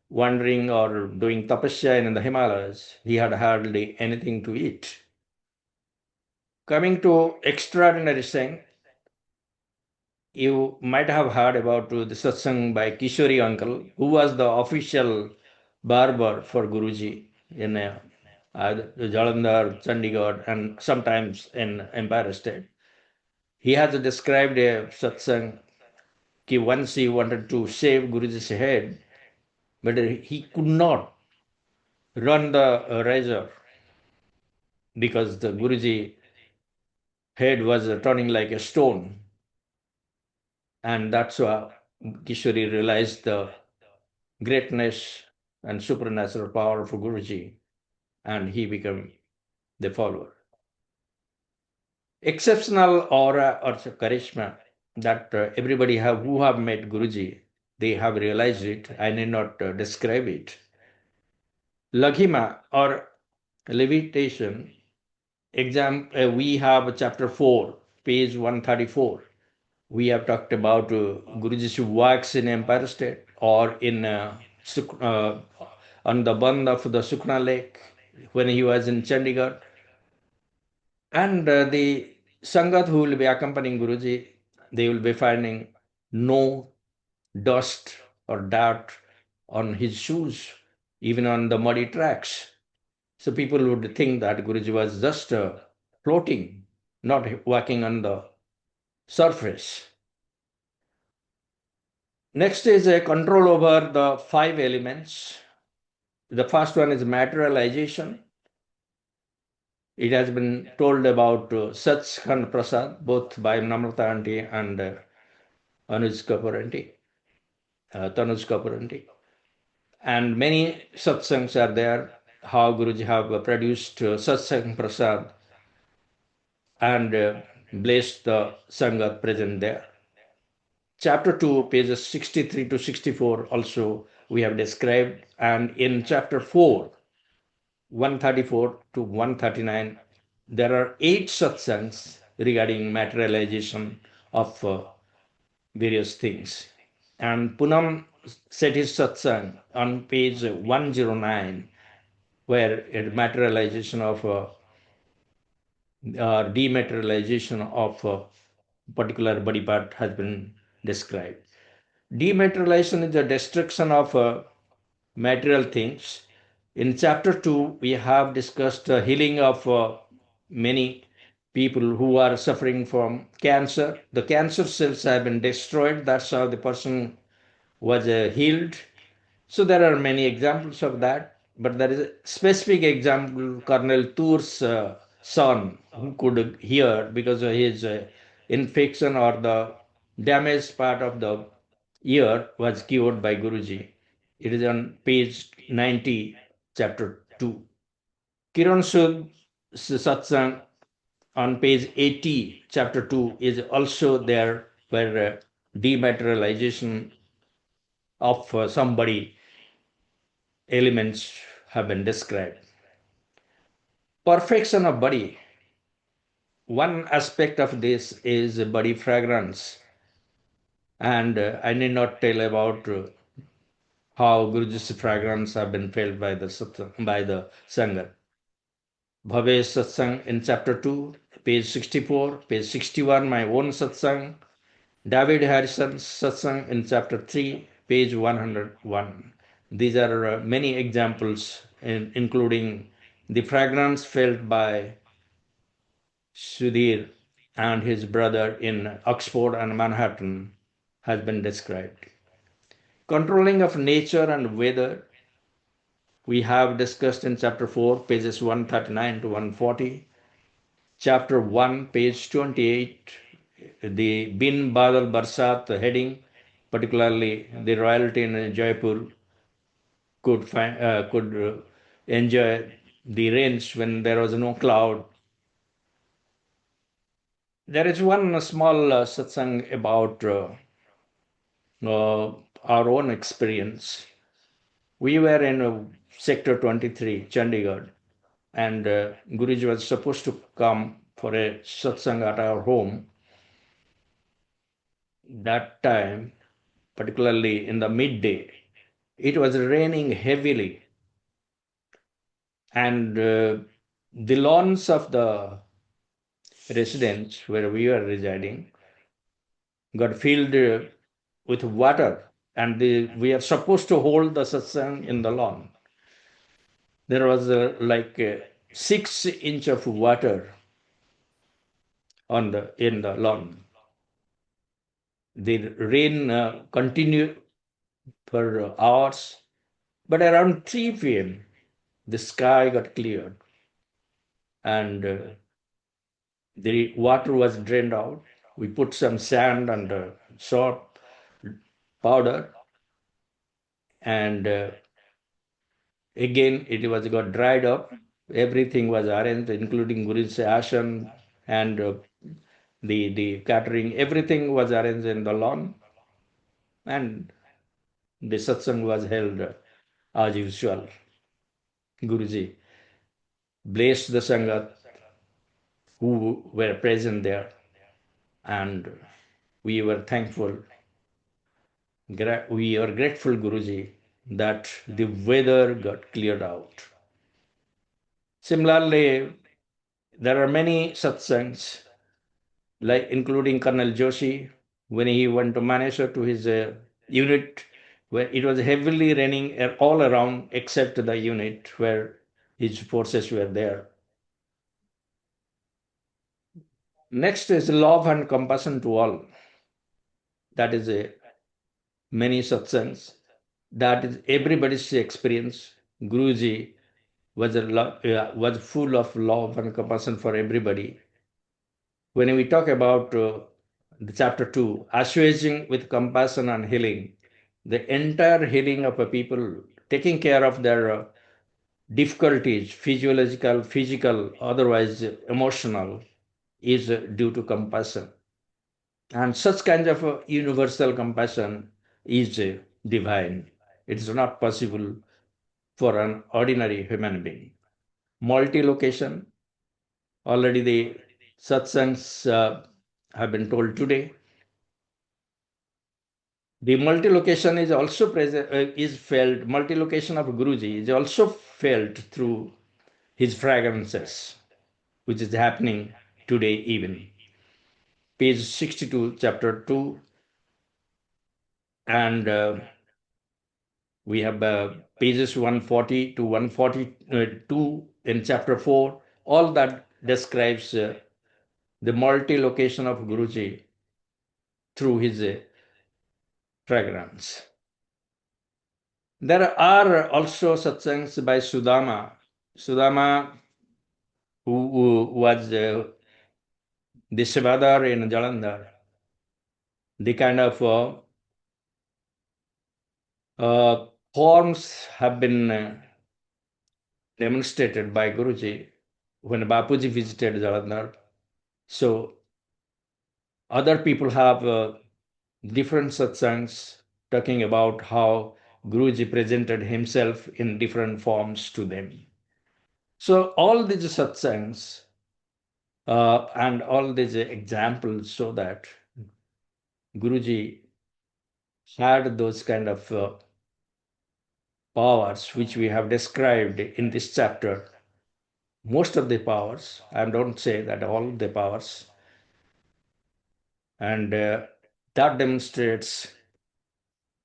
[SPEAKER 4] wandering or doing tapasya in the Himalayas, he had hardly anything to eat. Coming to extraordinary thing, you might have heard about the satsang by Kishori uncle, who was the official barber for Guruji in Jalandhar, Chandigarh, and sometimes in Empire State. He has described a satsang कि once he wanted to shave Guruji's head, but he could not run the razor because the Guruji head was turning like a stone. And that's why Kishori realized the greatness and supernatural power of Guruji, and he became the follower. Exceptional aura or charisma that everybody who have met Guruji, they have realized it. I need not describe it. Laghima or levitation, we have chapter 4, page 134. We have talked about Guruji's works in Empire State or in on the bund of the Sukna Lake when he was in Chandigarh. And the Sangat who will be accompanying Guruji, they will be finding no dust or dirt on his shoes, even on the muddy tracks. So people would think that Guruji was just floating, not walking on the surface. Next is a control over the 5 elements. The first one is materialization. It has been told about Sach Khand Prasad, both by Namrata Aunty and Tanuj Kapoor Aunty. And many satsangs are there, how Guruji have produced Satsang Prasad and blessed the Sangat present there. Chapter 2, pages 63 to 64 also we have described. And in chapter 4, 134 to 139, there are 8 satsangs regarding materialization of various things. And Punam set his satsang on page 109, where a materialization of dematerialization of a particular body part has been described. Dematerialization is the destruction of material things. In chapter 2, we have discussed healing of many people who are suffering from cancer. The cancer cells have been destroyed. That's how the person was healed. So there are many examples of that. But there is a specific example, Colonel Tour's son, who could hear because of his infection or the damaged part of the ear was cured by Guruji. It is on page 90, chapter 2. Kiran Sud Satsang on page 80, chapter 2 is also there, where dematerialization of somebody elements have been described. Perfection of body. One aspect of this is body fragrance. And I need not tell about how Guruji's fragrance have been felt by the Sangha. Bhavesh Satsang in chapter 2, page 64, page 61, my own Satsang. David Harrison's Satsang in chapter 3, page 101. These are many examples, including the fragrance felt by Sudhir and his brother in Oxford and Manhattan has been described. Controlling of nature and weather, we have discussed in chapter 4, pages 139 to 140. Chapter 1, page 28, the Bin Badal Barsat heading, particularly the royalty in Jaipur could enjoy the rains when there was no cloud. There is one small satsang about our own experience. We were in sector 23, Chandigarh, and Guruji was supposed to come for a satsang at our home. That time, particularly in the midday, it was raining heavily, and the lawns of the residence where we were residing got filled with water, and we are supposed to hold the satsang in the lawn. There was like 6 inch of water in the lawn. The rain continued for hours, but around 3 p.m. the sky got cleared, and the water was drained out. We put some sand and salt powder, and again it was got dried up. Everything was arranged, including Guru's ashan and the catering. Everything was arranged in the lawn, and the satsang was held as usual. Guruji blessed the Sangat who were present there, and we were thankful. We are grateful, Guruji, that the weather got cleared out. Similarly, there are many satsangs, like including Colonel Joshi, when he went to Manesar to his unit, where it was heavily raining all around except the unit where his forces were there. Next is love and compassion to all. That is many satsangs. That is everybody's experience. Guruji was full of love and compassion for everybody. When we talk about the chapter 2, assuaging with compassion and healing, the entire healing of a people, taking care of their difficulties, physiological, physical, otherwise emotional, is due to compassion. And such kind of universal compassion is divine. It is not possible for an ordinary human being. Multi-location, already the satsangs have been told today. The multi-location is also present, is felt, multi-location of Guruji is also felt through his fragrances, which is happening today even. Page 62, chapter 2, and we have pages 140 to 142 in chapter 4. All that describes the multi-location of Guruji through his fragrance. There are also satsangs by Sudama. Sudama, who was the Sevadar in Jalandhar, the kind of forms have been demonstrated by Guruji when Bapuji visited Jalandhar. So other people have different satsangs talking about how Guruji presented himself in different forms to them. So all these satsangs and all these examples show that Guruji had those kind of powers which we have described in this chapter. Most of the powers, I don't say that all the powers, and that demonstrates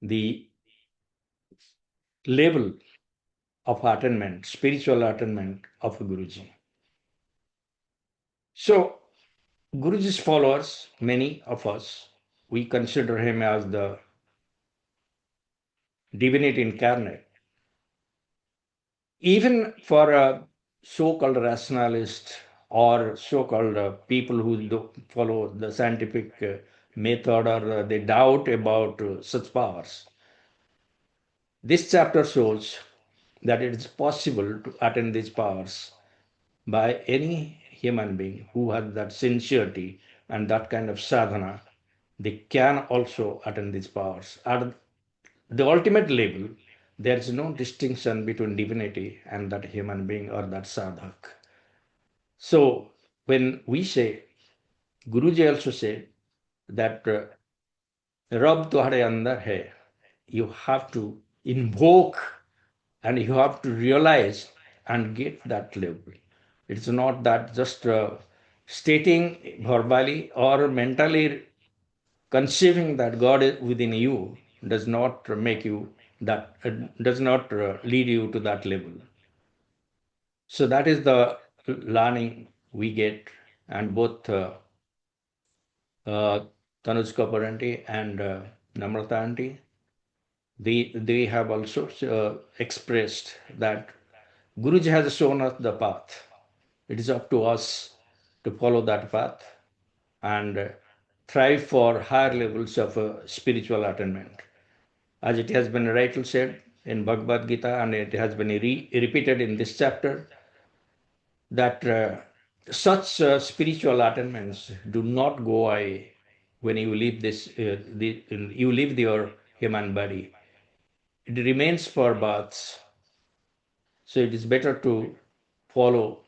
[SPEAKER 4] the level of attainment, spiritual attainment of Guruji. So Guruji's followers, many of us, we consider him as the divinity incarnate. Even for a so-called rationalist or so-called people who follow the scientific method or they doubt about such powers, this chapter shows that it is possible to attain these powers by any human being who has that sincerity and that kind of sadhana. They can also attain these powers. At the ultimate level, there is no distinction between divinity and that human being or that sadhak. So when we say, Guruji also said that Rab tumhare andar hai, you have to invoke and you have to realize and get that level. It's not that just stating verbally or mentally conceiving that God is within you does not make you that does not lead you to that level. So that is the learning we get, and both Tanuj Kapoor aunty and Namrata aunty, they have also expressed that Guruji has shown us the path. It is up to us to follow that path and thrive for higher levels of spiritual attainment. As it has been rightly said in Bhagavad Gita, and it has been repeated in this chapter, that such spiritual attainments do not go away when you leave you leave your human body. It remains for births. So it is better to follow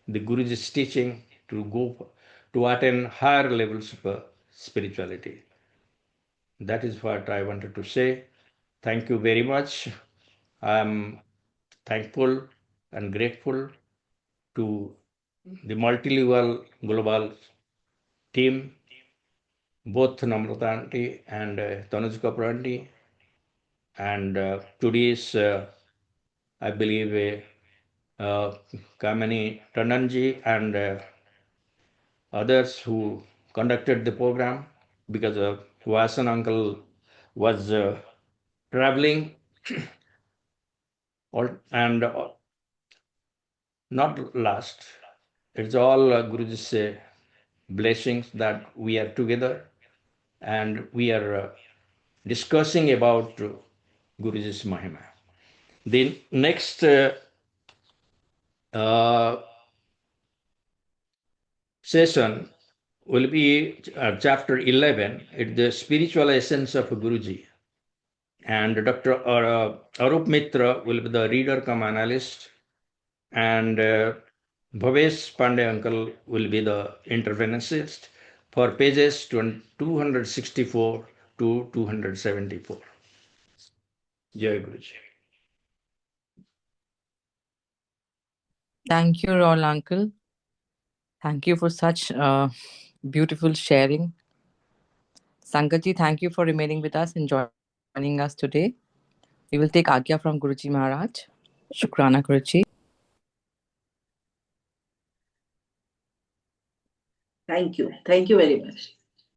[SPEAKER 4] the Guruji's teaching to go to attain higher levels of spirituality. That is what I wanted to say. Thank you very much. I am thankful and grateful to the multilingual global team, both Namrata aunty and Tanuj Kapoor aunty, and today's, I believe, Kamini Tandonji and others who conducted the program, because Vasan uncle was traveling and not last. It's all Guruji's blessings that we are together and we are discussing about Guruji's Mahima. The next session will be chapter 11, it's the spiritual essence of Guruji. And Dr. Arup Mitra will be the reader come analyst, and Bhavesh Pandey uncle will be the interventionist for pages 264 to 274. Jai Guruji.
[SPEAKER 1] Thank you, Raul uncle. Thank you for such beautiful sharing. Sangatji, thank you for remaining with us and joining us today. We will take Agya from Guruji Maharaj. Shukrana, Guruji.
[SPEAKER 2] Thank you. Thank you very much.